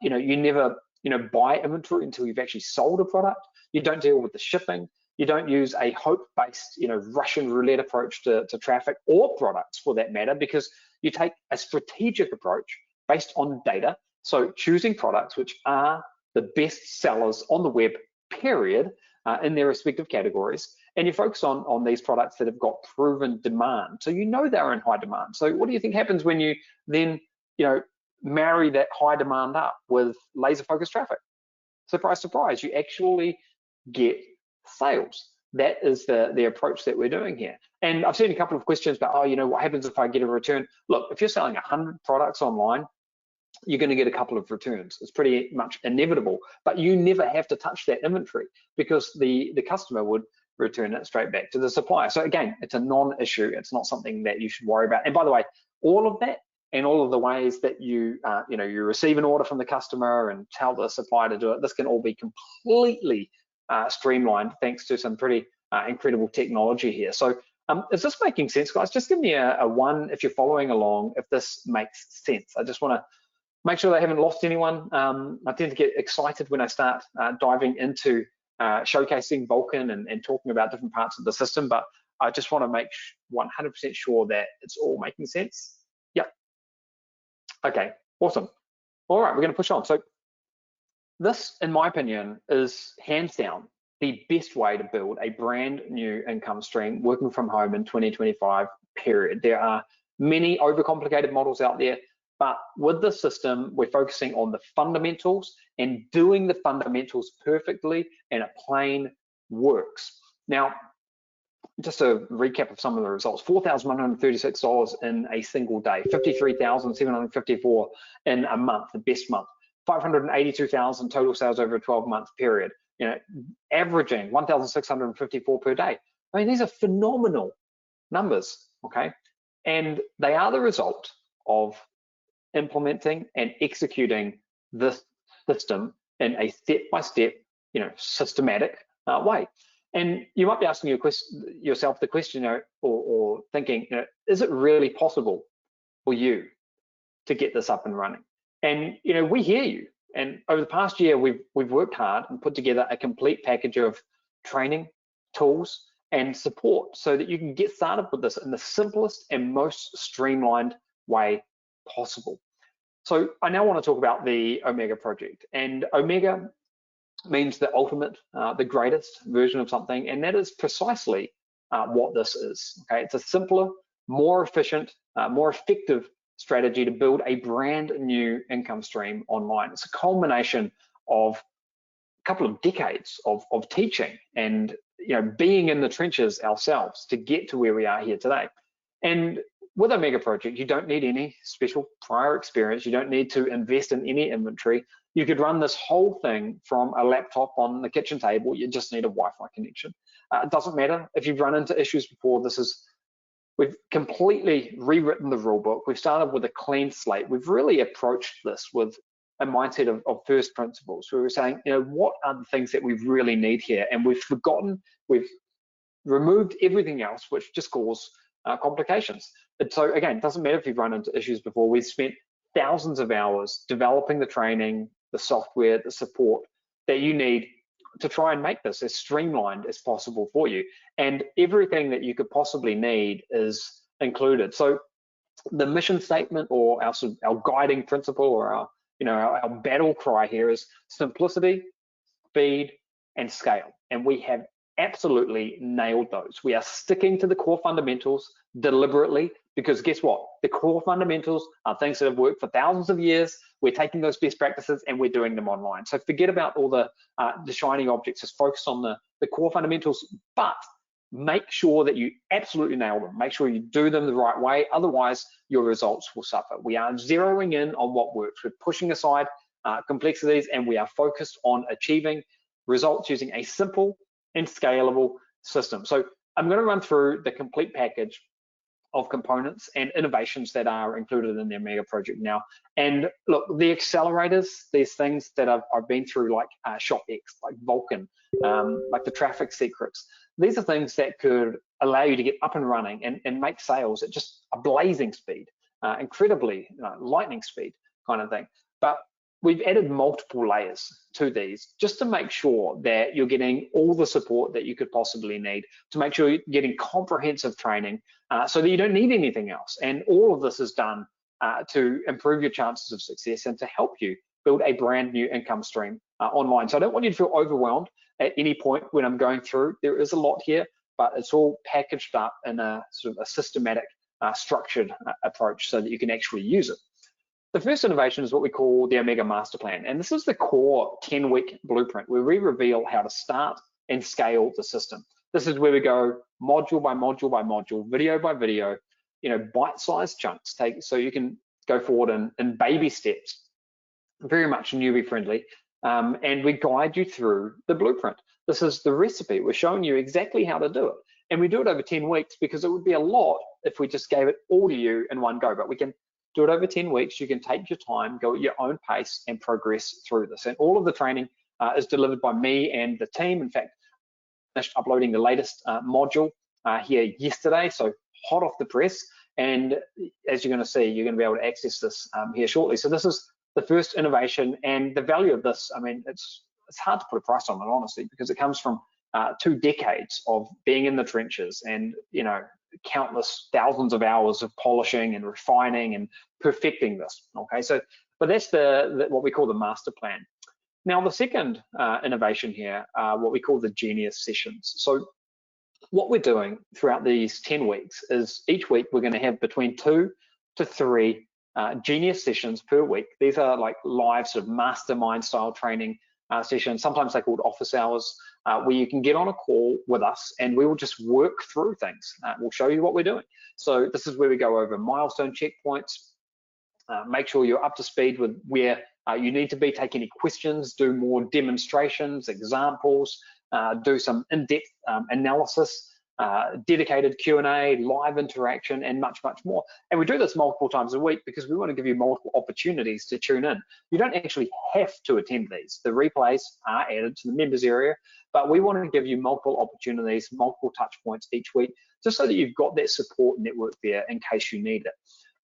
You never buy inventory until you've actually sold a product. You don't deal with the shipping. You don't use a hope-based, Russian roulette approach to traffic or products for that matter, because you take a strategic approach based on data. So choosing products which are the best sellers on the web, period, in their respective categories, and you focus on these products that have got proven demand. So they're in high demand. So what do you think happens when you then, marry that high demand up with laser focused traffic? Surprise, surprise, you actually get sales. That is the approach that we're doing here. And I've seen a couple of questions about, what happens if I get a return? Look, if you're selling 100 products online, you're going to get a couple of returns. It's pretty much inevitable, but you never have to touch that inventory because the customer would return it straight back to the supplier. So again, it's a non-issue. It's not something that you should worry about. And by the way, all of that and all of the ways that you receive an order from the customer and tell the supplier to do it, this can all be completely streamlined thanks to some pretty incredible technology here. So is this making sense, guys? Just give me a 1 if you're following along, if this makes sense. I just want to make sure I haven't lost anyone. I tend to get excited when I start diving into showcasing Vulcan and talking about different parts of the system, but I just want to make 100% sure that it's all making sense. Yep. Okay, awesome. All right, we're going to push on. So this, in my opinion, is hands down the best way to build a brand new income stream working from home in 2025, period. There are many overcomplicated models out there, but with the system, we're focusing on the fundamentals and doing the fundamentals perfectly, and it plain works. Now, just a recap of some of the results: $4,136 in a single day, $53,754 in a month, the best month, 582,000 total sales over a 12-month period. Averaging 1,654 per day. I mean, these are phenomenal numbers, okay? And they are the result of implementing and executing this system in a step-by-step, systematic way. And you might be asking yourself the question, or thinking, is it really possible for you to get this up and running? And we hear you. And over the past year, we've worked hard and put together a complete package of training, tools, and support so that you can get started with this in the simplest and most streamlined way possible. So I now want to talk about the Omega project. And Omega means the ultimate, the greatest version of something, and that is precisely what this is. Okay, it's a simpler, more efficient, more effective strategy to build a brand new income stream online. It's a culmination of a couple of decades of teaching and being in the trenches ourselves to get to where we are here today. And with Omega project, you don't need any special prior experience. You don't need to invest in any inventory. You could run this whole thing from a laptop on the kitchen table. You just need a Wi-Fi connection. It doesn't matter if you've run into issues before. We've completely rewritten the rule book. We've started with a clean slate. We've really approached this with a mindset of first principles. We were saying, what are the things that we really need here? And we've removed everything else, which just causes complications. And so again, it doesn't matter if you've run into issues before. We've spent thousands of hours developing the training, the software, the support that you need to try and make this as streamlined as possible for you. And everything that you could possibly need is included. So the mission statement, or our guiding principle, or our battle cry here is simplicity, speed, and scale. And we have absolutely nailed those. We are sticking to the core fundamentals deliberately, because guess what? The core fundamentals are things that have worked for thousands of years. We're taking those best practices and we're doing them online. So forget about all the shiny objects. Just focus on the core fundamentals, but make sure that you absolutely nail them. Make sure you do them the right way. Otherwise, your results will suffer. We are zeroing in on what works. We're pushing aside complexities, and we are focused on achieving results using a simple and scalable system. So I'm going to run through the complete package of components and innovations that are included in the Omega project now. And look, the accelerators, these things that I've been through, like ShopX, like Vulcan, like the traffic secrets, these are things that could allow you to get up and running and make sales at just a blazing speed, incredibly lightning speed kind of thing. But we've added multiple layers to these just to make sure that you're getting all the support that you could possibly need, to make sure you're getting comprehensive training so that you don't need anything else. And all of this is done to improve your chances of success and to help you build a brand new income stream online. So I don't want you to feel overwhelmed at any point when I'm going through. There is a lot here, but it's all packaged up in a sort of a systematic, structured approach so that you can actually use it. The first innovation is what we call the Omega Master Plan. And this is the core 10-week blueprint where we reveal how to start and scale the system. This is where we go module by module by module, video by video, bite-sized chunks, so you can go forward in baby steps, very much newbie friendly. And we guide you through the blueprint. This is the recipe. We're showing you exactly how to do it. And we do it over 10 weeks because it would be a lot if we just gave it all to you in one go, but we can do it over 10 weeks. You can take your time, go at your own pace, and progress through this. And all of the training is delivered by me and the team. In fact, I finished uploading the latest module here yesterday, so hot off the press. And as you're going to see, you're going to be able to access this here shortly. So this is the first innovation, and the value of this, I mean, it's hard to put a price on it, honestly, because it comes from 2 decades of being in the trenches and, countless thousands of hours of polishing and refining and perfecting this. Okay, so but that's what we call the master plan. Now the second innovation here, what we call the genius sessions. So what we're doing throughout these 10 weeks is each week we're going to have between 2 to 3 genius sessions per week. These are like live sort of mastermind style training sessions. Sometimes they're called office hours. where you can get on a call with us and we will just work through things. We'll show you what we're doing. So this is where we go over milestone checkpoints, make sure you're up to speed with where you need to be, take any questions, do more demonstrations, examples, do some in-depth analysis, dedicated Q&A, live interaction, and much, much more. And we do this multiple times a week because we want to give you multiple opportunities to tune in. You don't actually have to attend these. The replays are added to the members area, but we want to give you multiple opportunities, multiple touch points each week, just so that you've got that support network there in case you need it.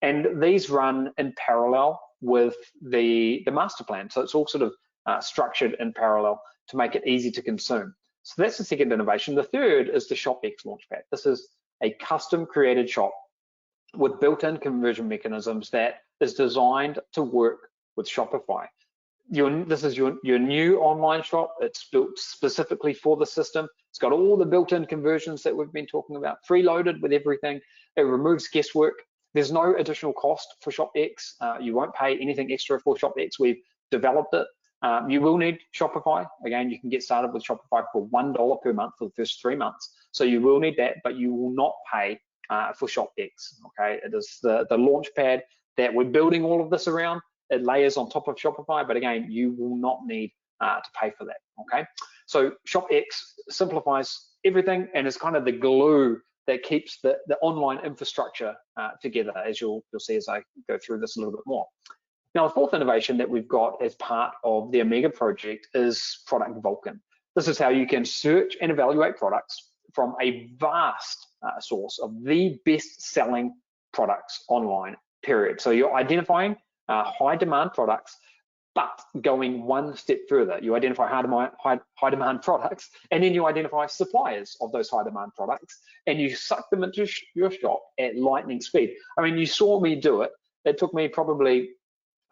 And these run in parallel with the master plan. So it's all sort of structured in parallel to make it easy to consume. So that's the second innovation. The third is the ShopX Launchpad. This is a custom created shop with built-in conversion mechanisms that is designed to work with Shopify. This is your new online shop. It's built specifically for the system. It's got all the built-in conversions that we've been talking about, preloaded with everything. It removes guesswork. There's no additional cost for ShopX. You won't pay anything extra for ShopX. We've developed it. You will need Shopify. Again, you can get started with Shopify for $1 per month for the first 3 months. So you will need that, but you will not pay for ShopX. Okay, it is the Launchpad that we're building all of this around. It layers on top of Shopify, but again, you will not need to pay for that. Okay, so ShopX simplifies everything and is kind of the glue that keeps the online infrastructure together, as you'll see as I go through this a little bit more. Now, the fourth innovation that we've got as part of the Omega project is Product Vulcan. This is how you can search and evaluate products from a vast source of the best-selling products online, period. So you're identifying high-demand products, but going one step further. You identify high-demand products, and then you identify suppliers of those high-demand products, and you suck them into your shop at lightning speed. I mean, you saw me do it. It took me probably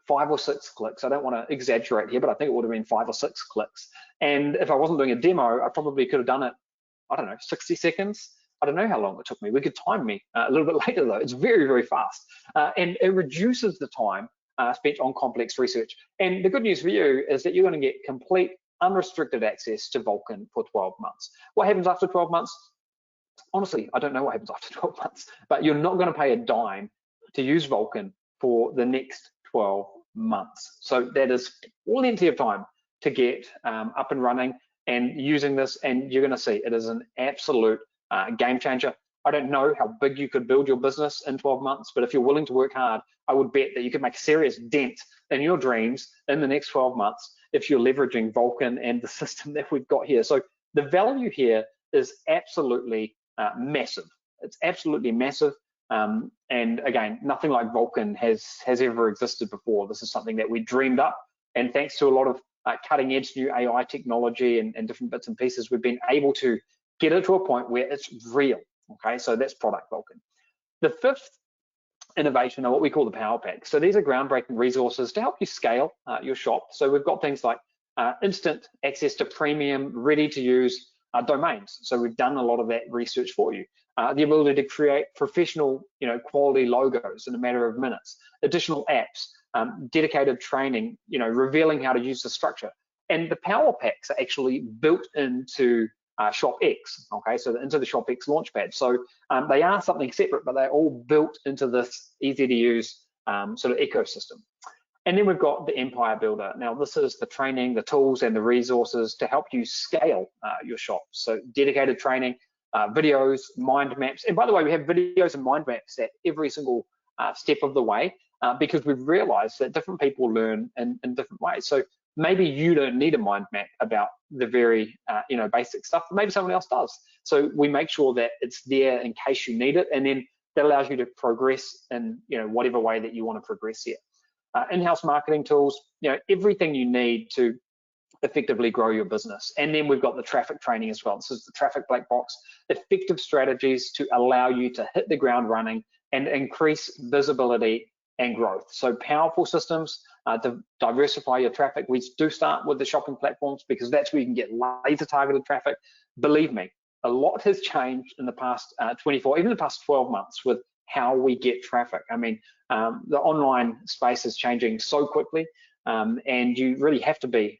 5 or 6 clicks. I don't want to exaggerate here, but I think it would have been 5 or 6 clicks. And if I wasn't doing a demo, I probably could have done it, I don't know, 60 seconds. I don't know how long it took me. We could time me a little bit later though. It's very, very fast. And it reduces the time spent on complex research. And the good news for you is that you're going to get complete unrestricted access to Vulcan for 12 months. What happens after 12 months? Honestly, I don't know what happens after 12 months, but you're not going to pay a dime to use Vulcan for the next 12 months. So that is plenty of time to get up and running and using this, and you're going to see it is an absolute game changer. I don't know how big you could build your business in 12 months, but if you're willing to work hard, I would bet that you could make a serious dent in your dreams in the next 12 months if you're leveraging Vulcan and the system that we've got here. So the value here is absolutely massive. It's absolutely massive. And again, nothing like Vulcan has ever existed before. This is something that we dreamed up, and thanks to a lot of cutting edge new AI technology and different bits and pieces, we've been able to get it to a point where it's real. Okay, so that's Product Vulcan. The fifth innovation are what we call the Power Packs. So these are groundbreaking resources to help you scale your shop. So we've got things like instant access to premium, ready to use domains. So we've done a lot of that research for you. The ability to create professional, quality logos in a matter of minutes, additional apps, dedicated training, revealing how to use the structure. And the Power Packs are actually built into ShopX, okay, so into the ShopX Launchpad. So they are something separate, but they're all built into this easy to use sort of ecosystem. And then we've got the Empire Builder. Now, this is the training, the tools, and the resources to help you scale your shop. So dedicated training, videos, mind maps. And by the way, we have videos and mind maps at every single step of the way because we've realized that different people learn in different ways. So maybe you don't need a mind map about the very basic stuff, maybe someone else does. So we make sure that it's there in case you need it, and then that allows you to progress in whatever way that you want to progress here. In-house marketing tools, everything you need to effectively grow your business. And then we've got the traffic training as well. This is the traffic black box, effective strategies to allow you to hit the ground running and increase visibility and growth. So powerful systems to diversify your traffic. We do start with the shopping platforms because that's where you can get laser targeted traffic. Believe me, a lot has changed in the past 24, even the past 12 months with how we get traffic. I mean, the online space is changing so quickly, and you really have to be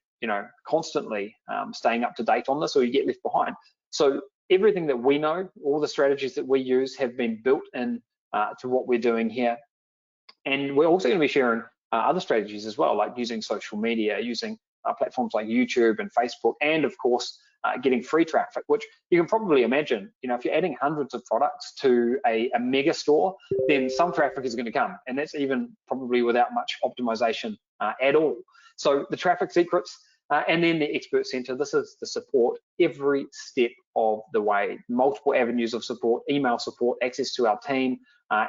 constantly staying up to date on this, or you get left behind. So everything that we know, all the strategies that we use have been built in to what we're doing here. And we're also going to be sharing other strategies as well, like using social media, using platforms like YouTube and Facebook, and of course, getting free traffic, which you can probably imagine, if you're adding hundreds of products to a mega store, then some traffic is going to come, and that's even probably without much optimization at all. So the traffic secrets, and then the expert center, this is the support every step of the way, multiple avenues of support, email support, access to our team,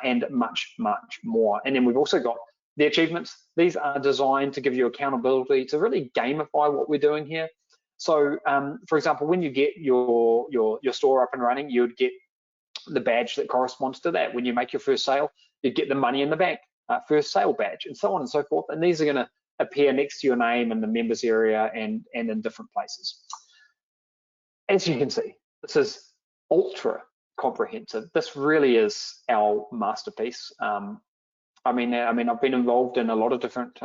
and much, much more. And then we've also got the achievements. These are designed to give you accountability, to really gamify what we're doing here. So, for example, when you get your store up and running, you'd get the badge that corresponds to that. When you make your first sale, you'd get the money in the bank, first sale badge, and so on and so forth. And these are going to appear next to your name in the members area and in different places. As you can see, this is ultra comprehensive. This really is our masterpiece. I mean, I've been involved in a lot of different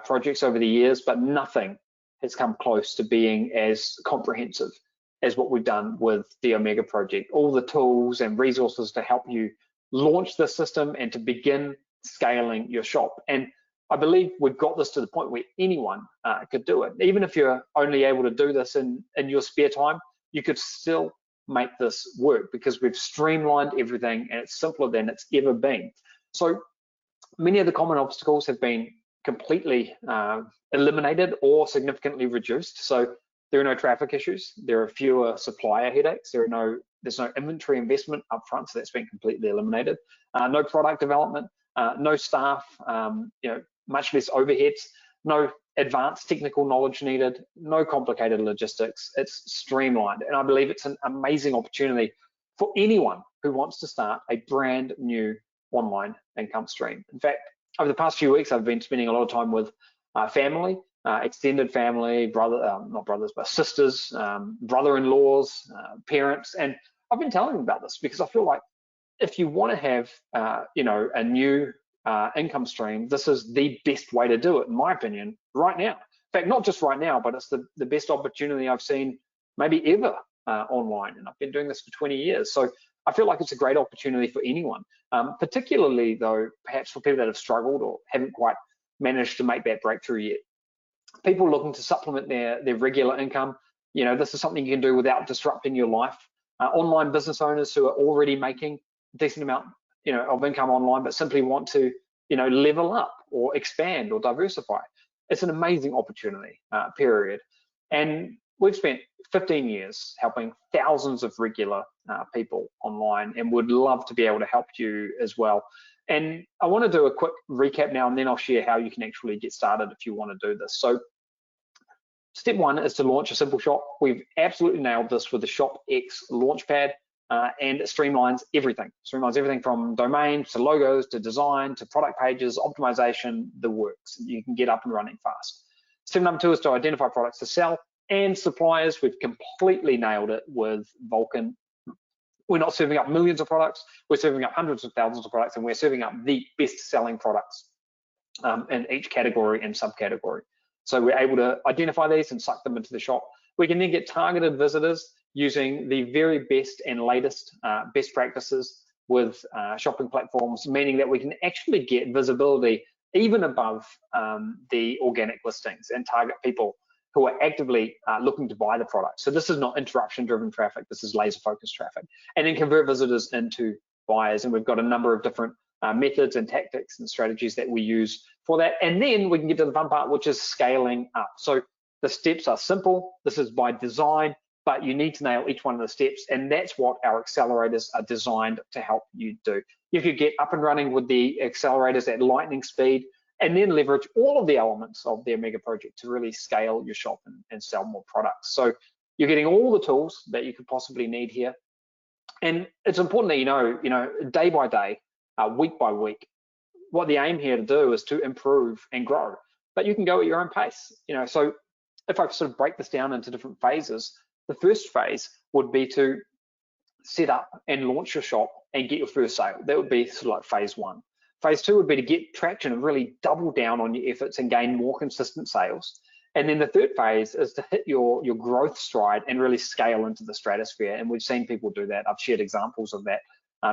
projects over the years, but nothing has come close to being as comprehensive as what we've done with the Omega project. All the tools and resources to help you launch the system and to begin scaling your shop. And I believe we've got this to the point where anyone could do it. Even if you're only able to do this in your spare time, you could still make this work, because we've streamlined everything and it's simpler than it's ever been. So many of the common obstacles have been completely eliminated or significantly reduced. So there are no traffic issues, there are fewer supplier headaches, there's no inventory investment up front, so that's been completely eliminated. No product development, no staff, much less overheads, no advanced technical knowledge needed, no complicated logistics. It's streamlined, and I believe it's an amazing opportunity for anyone who wants to start a brand new online income stream. In fact, over the past few weeks, I've been spending a lot of time with family, extended family, not brothers, but sisters, brother-in-laws, parents, and I've been telling them about this because I feel like if you want to have, a new income stream, this is the best way to do it, in my opinion, right now. In fact, not just right now, but it's the best opportunity I've seen maybe ever online, and I've been doing this for 20 years. So I feel like it's a great opportunity for anyone, particularly though, perhaps for people that have struggled or haven't quite managed to make that breakthrough yet. People looking to supplement their regular income, this is something you can do without disrupting your life. Online business owners who are already making a decent amount, of income online, but simply want to, level up or expand or diversify. It's an amazing opportunity, period. And we've spent 15 years helping thousands of regular people online, and would love to be able to help you as well. And I want to do a quick recap now, and then I'll share how you can actually get started if you want to do this. So step one is to launch a simple shop. We've absolutely nailed this with the Shop X Launchpad, and it streamlines everything. Streamlines everything from domains to logos to design to product pages, optimization, the works. You can get up and running fast. Step number two is to identify products to sell and suppliers. We've completely nailed it with Vulcan. We're not serving up millions of products, we're serving up hundreds of thousands of products, and we're serving up the best selling products in each category and subcategory. So we're able to identify these and suck them into the shop. We can then get targeted visitors using the very best and latest best practices with shopping platforms, meaning that we can actually get visibility even above the organic listings and target people who are actively looking to buy the product. So this is not interruption-driven traffic, this is laser-focused traffic. And then convert visitors into buyers, and we've got a number of different methods and tactics and strategies that we use for that. And then we can get to the fun part, which is scaling up. So the steps are simple, this is by design, but you need to nail each one of the steps, and that's what our accelerators are designed to help you do. You could get up and running with the accelerators at lightning speed, and then leverage all of the elements of the Omega project to really scale your shop and sell more products. So you're getting all the tools that you could possibly need here. And it's important that you know, day by day, week by week, what the aim here to do is to improve and grow, but you can go at your own pace. So if I sort of break this down into different phases, the first phase would be to set up and launch your shop and get your first sale. That would be sort of like phase one. Phase two would be to get traction and really double down on your efforts and gain more consistent sales. And then the third phase is to hit your growth stride and really scale into the stratosphere. And we've seen people do that. I've shared examples of that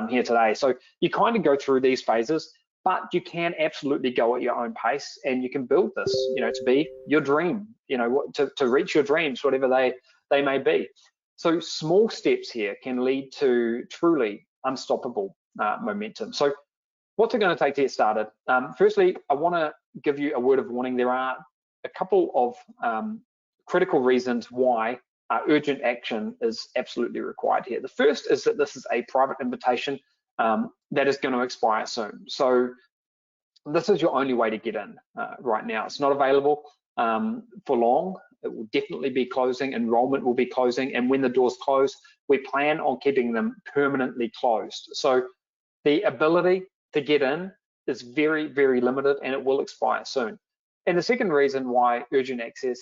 here today. So you kind of go through these phases, but you can absolutely go at your own pace, and you can build this, to be your dream, to reach your dreams, whatever they may be. So small steps here can lead to truly unstoppable momentum. So what's it going to take to get started? Firstly, I want to give you a word of warning. There are a couple of critical reasons why urgent action is absolutely required here. The first is that this is a private invitation that is going to expire soon. So this is your only way to get in right now. It's not available for long. It will definitely be closing. Enrollment will be closing. And when the doors close, we plan on keeping them permanently closed. So the ability to get in is very, very limited, and it will expire soon. And the second reason why urgent action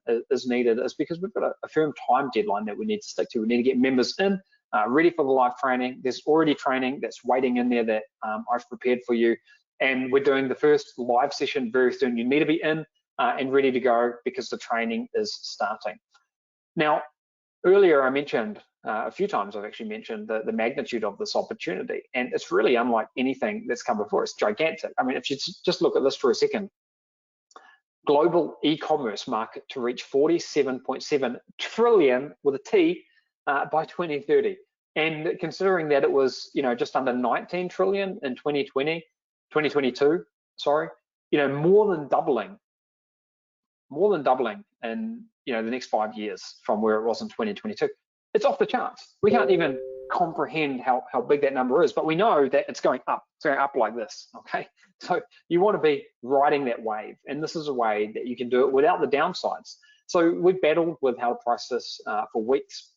is needed is because we've got a firm time deadline that we need to stick to. We need to get members in, ready for the live training. There's already training that's waiting in there that I've prepared for you. And we're doing the first live session very soon. You need to be in and ready to go because the training is starting. Now, earlier I mentioned, a few times I've actually mentioned the magnitude of this opportunity, and it's really unlike anything that's come before. It's gigantic. I mean, if you just look at this for a second, global e-commerce market to reach 47.7 trillion with a T by 2030. And considering that it was, just under 19 trillion in 2022, sorry, more than doubling in the next 5 years from where it was in 2022. It's off the charts. We can't even comprehend how big that number is, but we know that it's going up. It's going up like this, okay? So you want to be riding that wave, and this is a way that you can do it without the downsides. So we battled with how to price this for weeks.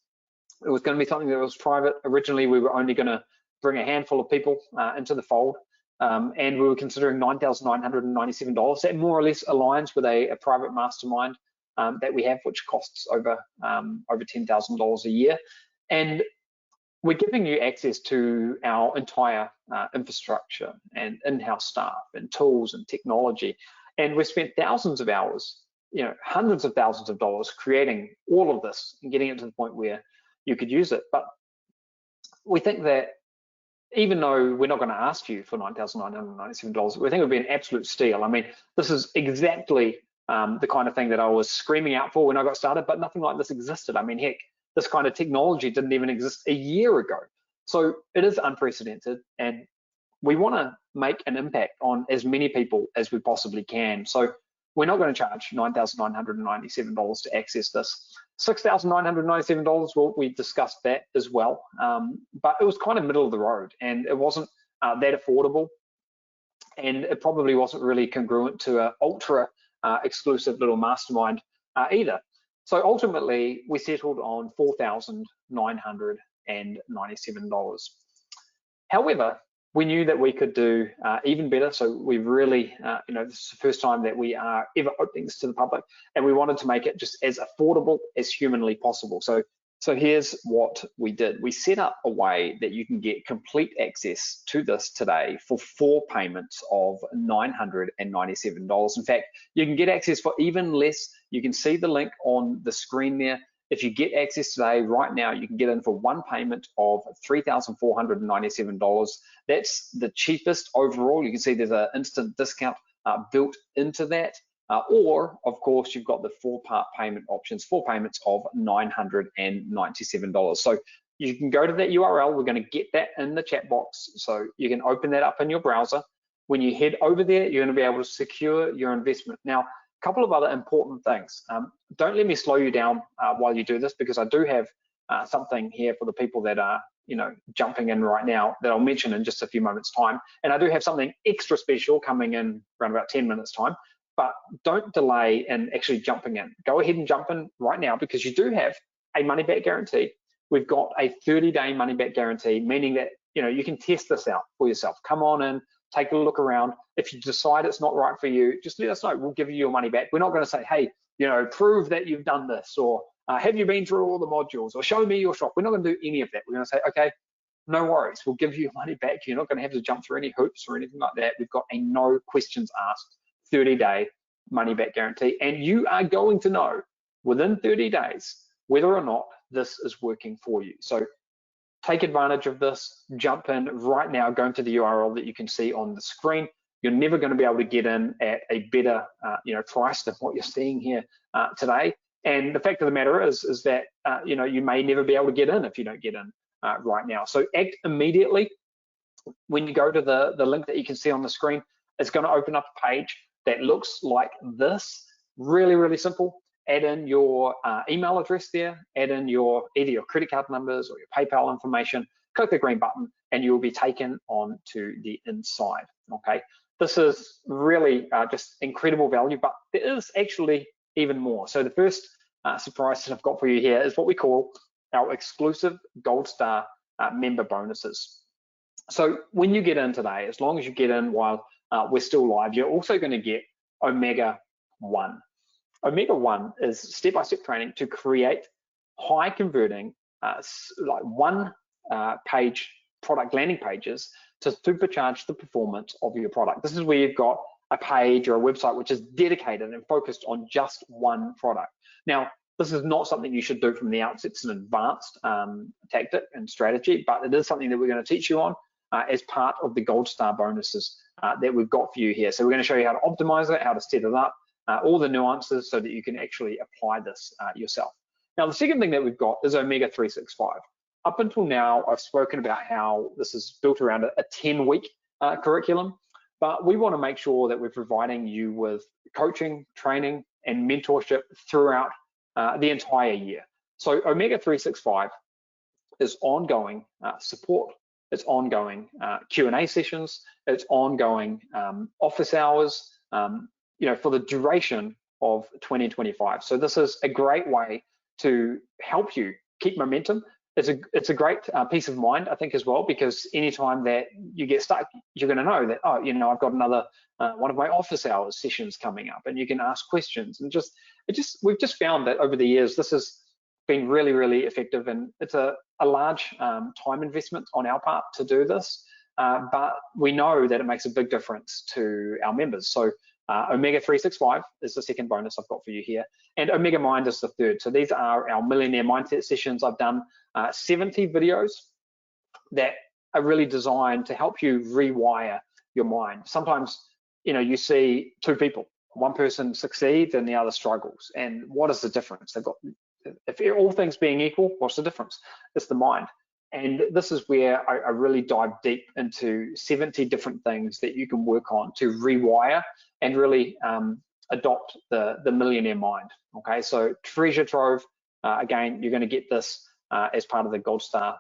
It was going to be something that was private. Originally, we were only going to bring a handful of people into the fold, and we were considering $9,997. That more or less aligns with a private mastermind that we have, which costs over $10,000 a year. And we're giving you access to our entire infrastructure and in-house staff and tools and technology. And we've spent thousands of hours, hundreds of thousands of dollars creating all of this and getting it to the point where you could use it. But we think that even though we're not going to ask you for $9,997, we think it would be an absolute steal. I mean, this is exactly the kind of thing that I was screaming out for when I got started, but nothing like this existed. I mean, heck, this kind of technology didn't even exist a year ago. So it is unprecedented, and we want to make an impact on as many people as we possibly can. So we're not going to charge $9,997 to access this. $6,997, well, we discussed that as well, but it was kind of middle of the road, and it wasn't that affordable, and it probably wasn't really congruent to an ultra exclusive little mastermind either. So ultimately, we settled on $4,997. However, we knew that we could do even better. So we really, this is the first time that we are ever opening this to the public, and we wanted to make it just as affordable as humanly possible. So here's what we did. We set up a way that you can get complete access to this today for 4 payments of $997. In fact, you can get access for even less. You can see the link on the screen there. If you get access today, right now, you can get in for 1 payment of $3,497. That's the cheapest overall. You can see there's an instant discount built into that. Or, of course, you've got the 4-part payment options, 4 payments of $997. So you can go to that URL. We're going to get that in the chat box. So you can open that up in your browser. When you head over there, you're going to be able to secure your investment. Now, a couple of other important things. Don't let me slow you down while you do this, because I do have something here for the people that are jumping in right now that I'll mention in just a few moments time. And I do have something extra special coming in around about 10 minutes time. But don't delay in actually jumping in. Go ahead and jump in right now, because you do have a money back guarantee. We've got a 30-day money back guarantee, meaning that you can test this out for yourself. Come on in, take a look around. If you decide it's not right for you, just let us know. We'll give you your money back. We're not going to say, hey, prove that you've done this, or have you been through all the modules, or show me your shop. We're not going to do any of that. We're going to say, okay, no worries. We'll give you your money back. You're not going to have to jump through any hoops or anything like that. We've got a no questions asked 30-day money back guarantee, and you are going to know within 30 days whether or not this is working for you. So take advantage of this, jump in right now, going to the URL that you can see on the screen. You're never going to be able to get in at a better price than what you're seeing here today. And the fact of the matter is that you may never be able to get in if you don't get in right now. So act immediately. When you go to the link that you can see on the screen, it's going to open up a page that looks like this. Really, really simple. Add in your email address there, add in either your credit card numbers or your PayPal information, click the green button, and you will be taken on to the inside, okay? This is really just incredible value, but there is actually even more. So the first surprise that I've got for you here is what we call our exclusive Gold Star member bonuses. So when you get in today, as long as you get in while we're still live, you're also going to get Omega 1. Omega 1 is step-by-step training to create high converting like one-page product landing pages to supercharge the performance of your product. This is where you've got a page or a website which is dedicated and focused on just one product. Now, this is not something you should do from the outset. It's an advanced tactic and strategy, but it is something that we're going to teach you on as part of the Gold Star bonuses that we've got for you here. So we're going to show you how to optimize it, how to set it up, all the nuances so that you can actually apply this yourself. Now, the second thing that we've got is Omega 365. Up until now, I've spoken about how this is built around a 10-week curriculum, but we want to make sure that we're providing you with coaching, training, and mentorship throughout the entire year. So Omega 365 is ongoing support. It's ongoing Q&A sessions. It's ongoing office hours, for the duration of 2025. So this is a great way to help you keep momentum. It's a great peace of mind, I think, as well, because anytime that you get stuck, you're going to know that, I've got another one of my office hours sessions coming up, and you can ask questions. And we've just found that over the years, this has been really, really effective, and it's a large time investment on our part to do this, but we know that it makes a big difference to our members. So Omega 365 is the second bonus I've got for you here, and Omega Mind is the third. So these are our millionaire mindset sessions. I've done 70 videos that are really designed to help you rewire your mind. Sometimes, you see two people, one person succeeds and the other struggles, and what is the difference? If all things being equal, what's the difference? It's the mind. And this is where I really dive deep into 70 different things that you can work on to rewire and really adopt the millionaire mind. Okay, so treasure trove. Again, you're going to get this as part of the Gold Star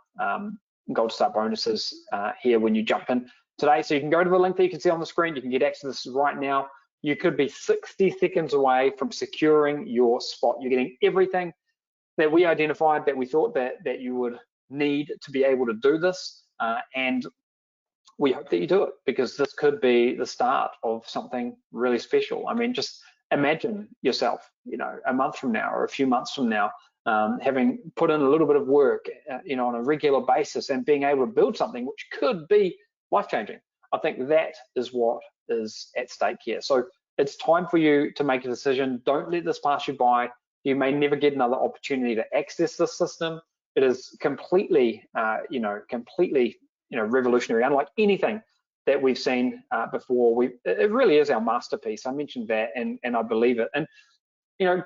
bonuses here when you jump in today. So you can go to the link that you can see on the screen. You can get access to this right now. You could be 60 seconds away from securing your spot. You're getting everything that we identified that we thought that you would need to be able to do this, and we hope that you do it, because this could be the start of something really special. I mean, just imagine yourself, a month from now or a few months from now, having put in a little bit of work, on a regular basis, and being able to build something which could be life-changing. I think that is what is at stake here. So it's time for you to make a decision. Don't let this pass you by. You may never get another opportunity to access this system. It is completely, revolutionary, unlike anything that we've seen before. It really is our masterpiece. I mentioned that, and I believe it. And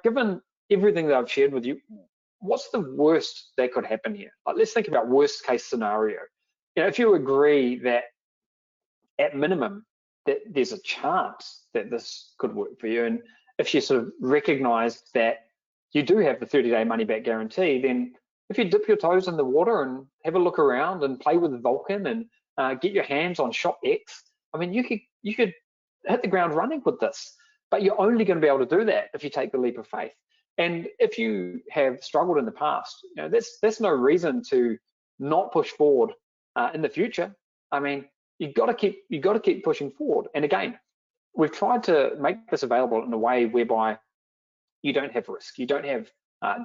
given everything that I've shared with you, what's the worst that could happen here? Like, let's think about worst case scenario. If you agree that at minimum that there's a chance that this could work for you, and if you sort of recognize that you do have the 30-day money-back guarantee, then if you dip your toes in the water and have a look around and play with Vulcan and get your hands on Shop X, I mean, you could hit the ground running with this, but you're only going to be able to do that if you take the leap of faith. And if you have struggled in the past, that's no reason to not push forward in the future. I mean, you've got to keep pushing forward. And again, we've tried to make this available in a way whereby you don't have risk, you don't have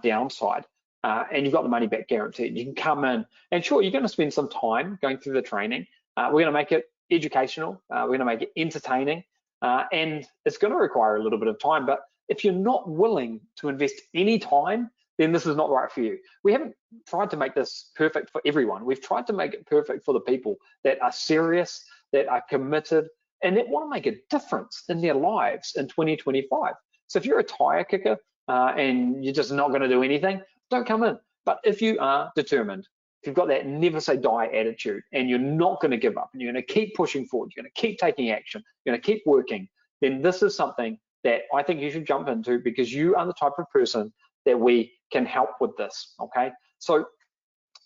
downside, and you've got the money back guaranteed. You can come in, and sure, you're going to spend some time going through the training. We're going to make it educational. We're going to make it entertaining. and it's going to require a little bit of time. But if you're not willing to invest any time, then this is not right for you. We haven't tried to make this perfect for everyone. We've tried to make it perfect for the people that are serious, that are committed, and that want to make a difference in their lives in 2025. So if you're a tire kicker and you're just not going to do anything, don't come in. But if you are determined, if you've got that never say die attitude and you're not going to give up and you're going to keep pushing forward, you're going to keep taking action, you're going to keep working, then this is something that I think you should jump into, because you are the type of person that we can help with this, okay? So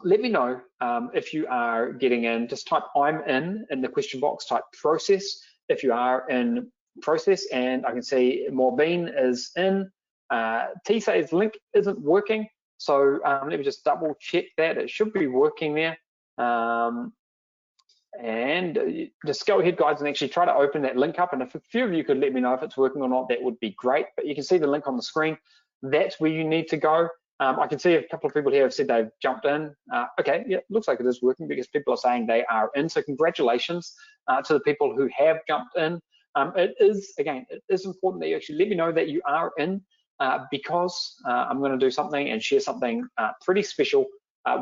let me know if you are getting in. Just type I'm in the question box, type process if you are in process, and I can see Morbeen is in. T says link isn't working, so let me just double check that. It should be working there. And just go ahead, guys, and actually try to open that link up. And if a few of you could let me know if it's working or not, that would be great. But you can see the link on the screen. That's where you need to go. I can see a couple of people here have said they've jumped in. Okay, yeah, looks like it is working because people are saying they are in. So congratulations to the people who have jumped in. It is important that you actually let me know that you are in, because I'm going to do something and share something pretty special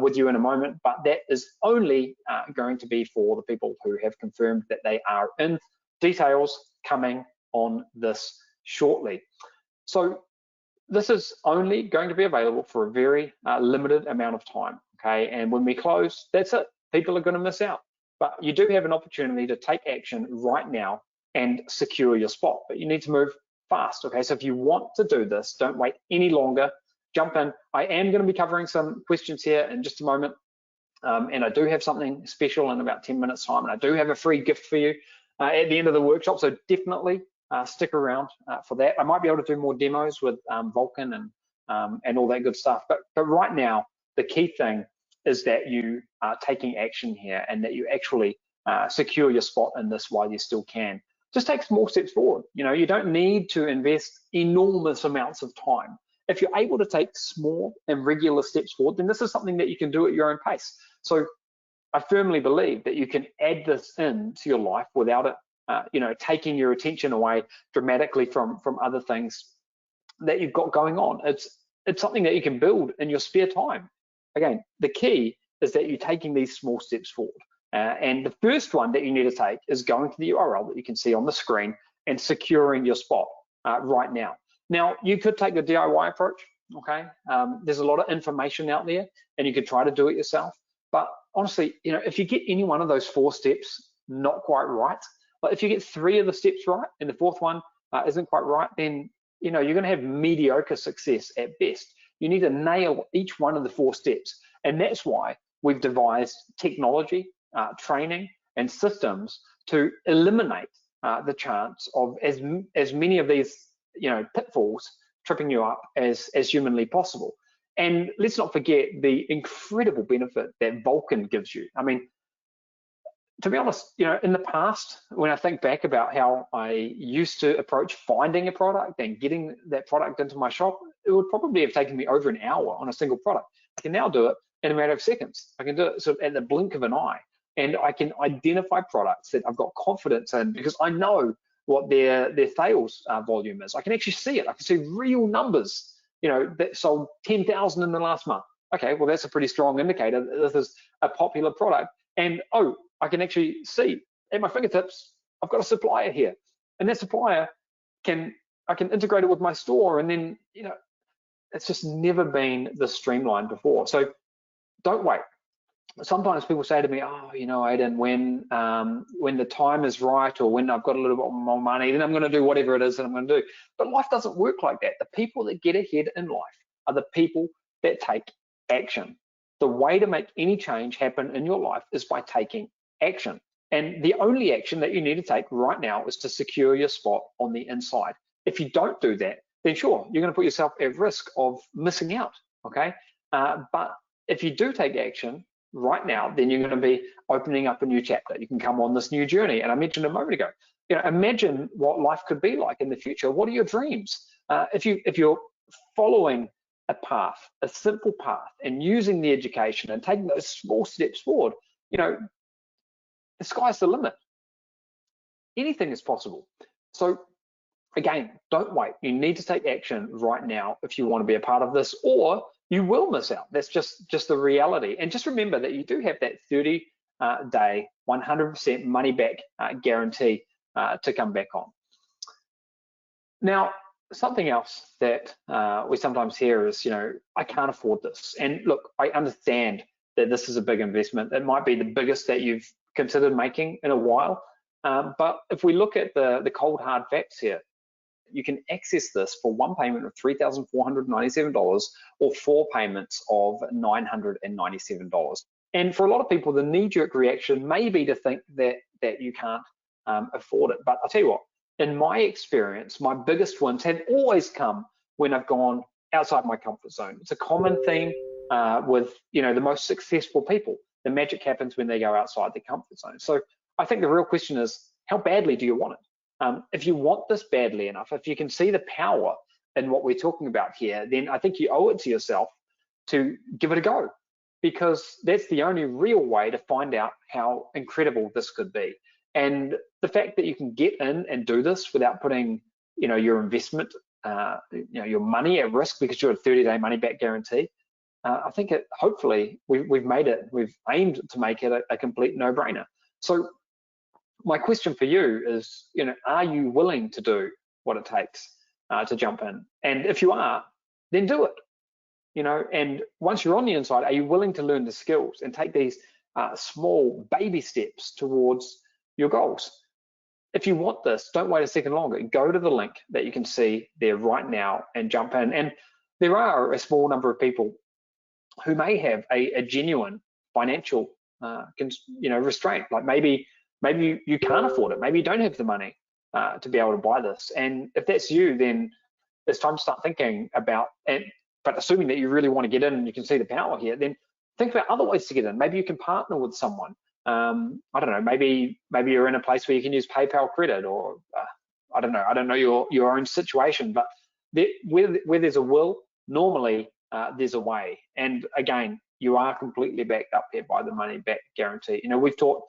with you in a moment, but that is only going to be for the people who have confirmed that they are in. Details coming on this shortly. So this is only going to be available for a very limited amount of time, okay? And when we close, that's it. People are going to miss out. But you do have an opportunity to take action right now and secure your spot, but you need to move fast, okay? So if you want to do this, don't wait any longer. Jump in. I am going to be covering some questions here in just a moment, and I do have something special in about 10 minutes time, and I do have a free gift for you at the end of the workshop, so definitely stick around for that. I might be able to do more demos with Vulcan and all that good stuff, but right now the key thing is that you are taking action here and that you actually secure your spot in this while you still can. Just take small steps forward. You know, you don't need to invest enormous amounts of time. If you're able to take small and regular steps forward, then this is something that you can do at your own pace. So I firmly believe that you can add this into your life without it, taking your attention away dramatically from other things that you've got going on. It's something that you can build in your spare time. Again, the key is that you're taking these small steps forward. And the first one that you need to take is going to the URL that you can see on the screen and securing your spot right now. Now, you could take the DIY approach, okay? There's a lot of information out there and you could try to do it yourself. But honestly, if you get any one of those 4 steps not quite right, but if you get 3 of the steps right and the 4th one isn't quite right, then you're gonna have mediocre success at best. You need to nail each one of the 4 steps. And that's why we've devised technology, training, and systems to eliminate the chance of as many of these pitfalls tripping you up as humanly possible. And let's not forget the incredible benefit that Vulcan gives you. I mean, to be honest, in the past, when I think back about how I used to approach finding a product and getting that product into my shop, it would probably have taken me over an hour on a single product. I can now do it in a matter of seconds. I can do it sort of at the blink of an eye, and I can identify products that I've got confidence in because I know what their sales volume is. I can actually see it. I can see real numbers, that sold 10,000 in the last month. Okay, well, that's a pretty strong indicator that this is a popular product. And I can actually see at my fingertips, I've got a supplier here, and that supplier I can integrate it with my store, and then it's just never been this streamlined before. So don't wait. Sometimes people say to me, oh, Aidan, when the time is right or when I've got a little bit more money, then I'm going to do whatever it is that I'm going to do. But life doesn't work like that. The people that get ahead in life are the people that take action. The way to make any change happen in your life is by taking action. And the only action that you need to take right now is to secure your spot on the inside. If you don't do that, then sure, you're going to put yourself at risk of missing out, okay? But if you do take action right now, then you're going to be opening up a new chapter. You can come on this new journey. And I mentioned a moment ago, imagine what life could be like in the future. What are your dreams? If you're following a path, a simple path, and using the education and taking those small steps forward, the sky's the limit. Anything is possible. So again, don't wait. You need to take action right now if you want to be a part of this, or you will miss out. That's just the reality. And just remember that you do have that 30-day, 100% money back guarantee to come back on. Now, something else that we sometimes hear is, I can't afford this. And look, I understand that this is a big investment. It might be the biggest that you've considered making in a while. But if we look at the cold hard facts here, you can access this for one payment of $3,497 or 4 payments of $997. And for a lot of people, the knee-jerk reaction may be to think that you can't afford it. But I'll tell you what, in my experience, my biggest wins have always come when I've gone outside my comfort zone. It's a common theme with the most successful people. The magic happens when they go outside their comfort zone. So I think the real question is, how badly do you want it? If you want this badly enough, if you can see the power in what we're talking about here, then I think you owe it to yourself to give it a go, because that's the only real way to find out how incredible this could be. And the fact that you can get in and do this without putting your investment, your money at risk because you're a 30-day money back guarantee, I think hopefully we've aimed to make it a complete no-brainer. So my question for you is, are you willing to do what it takes to jump in? And if you are, then do it. And once you're on the inside, are you willing to learn the skills and take these small baby steps towards your goals? If you want this, don't wait a second longer. Go to the link that you can see there right now and jump in. And there are a small number of people who may have a genuine financial restraint. Like maybe you can't afford it. Maybe you don't have the money to be able to buy this. And if that's you, then it's time to start thinking about, but assuming that you really want to get in and you can see the power here, then think about other ways to get in. Maybe you can partner with someone. I don't know, maybe you're in a place where you can use PayPal credit, or I don't know your own situation, but where there's a will, normally there's a way. And again, you are completely backed up here by the money back guarantee. We've taught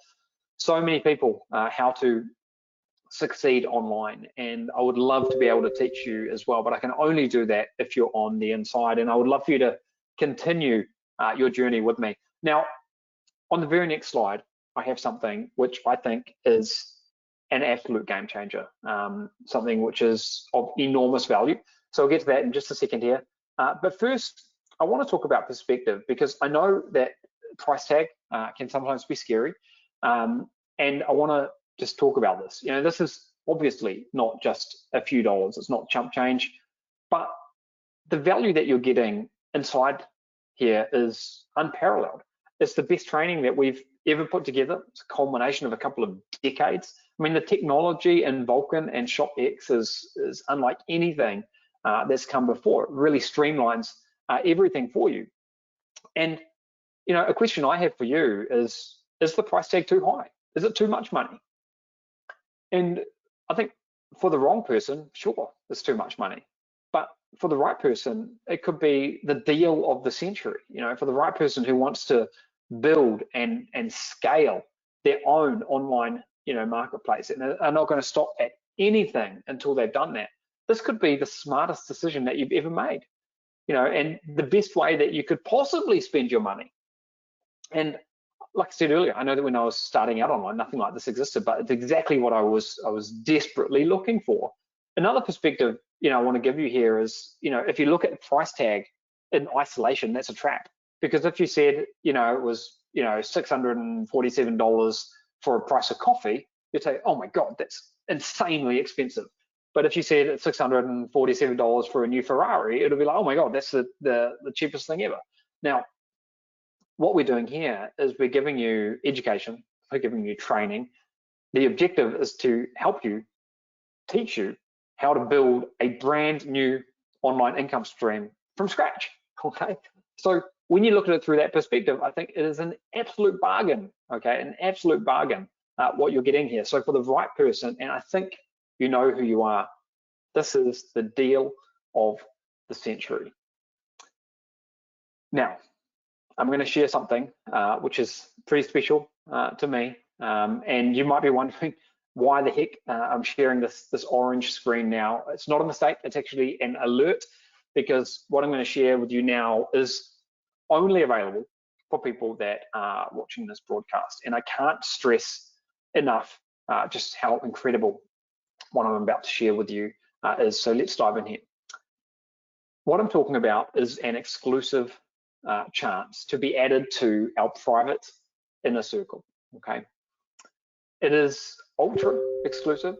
so many people how to succeed online, and I would love to be able to teach you as well, but I can only do that if you're on the inside, and I would love for you to continue your journey with me. Now, on the very next slide, I have something which I think is an absolute game changer, something which is of enormous value. So I'll get to that in just a second here. But first, I want to talk about perspective, because I know that price tag can sometimes be scary. And I want to just talk about this. This is obviously not just a few dollars. It's not chump change, but the value that you're getting inside here is unparalleled. It's the best training that we've ever put together. It's a culmination of a couple of decades. I mean, the technology in Vulcan and ShopX is unlike anything that's come before. It really streamlines everything for you. And a question I have for you is the price tag too high? Is it too much money? And I think for the wrong person, sure, it's too much money. But for the right person, it could be the deal of the century. For the right person who wants to build and scale their own online marketplace, and are not going to stop at anything until they've done that, this could be the smartest decision that you've ever made, and the best way that you could possibly spend your money. And like I said earlier, I know that when I was starting out online, nothing like this existed, but it's exactly what I was desperately looking for. Another perspective I want to give you here is, if you look at the price tag in isolation, that's a trap. Because if you said, it was, $647 for a price of coffee, you'd say, oh my God, that's insanely expensive. But if you said it's $647 for a new Ferrari, it'll be like, oh my God, that's the cheapest thing ever. Now, what we're doing here is we're giving you education, we're giving you training. The objective is to help you, teach you how to build a brand new online income stream from scratch, okay? So when you look at it through that perspective, I think it is an absolute bargain, okay? An absolute bargain what you're getting here. So for the right person, and I think you know who you are, this is the deal of the century. Now, I'm going to share something which is pretty special to me, and you might be wondering, why the heck I'm sharing this orange screen now. It's not a mistake, it's actually an alert, because what I'm going to share with you now is only available for people that are watching this broadcast. And I can't stress enough just how incredible what I'm about to share with you is. So let's dive in here. What I'm talking about is an exclusive chance to be added to our private inner circle, okay? It is ultra exclusive.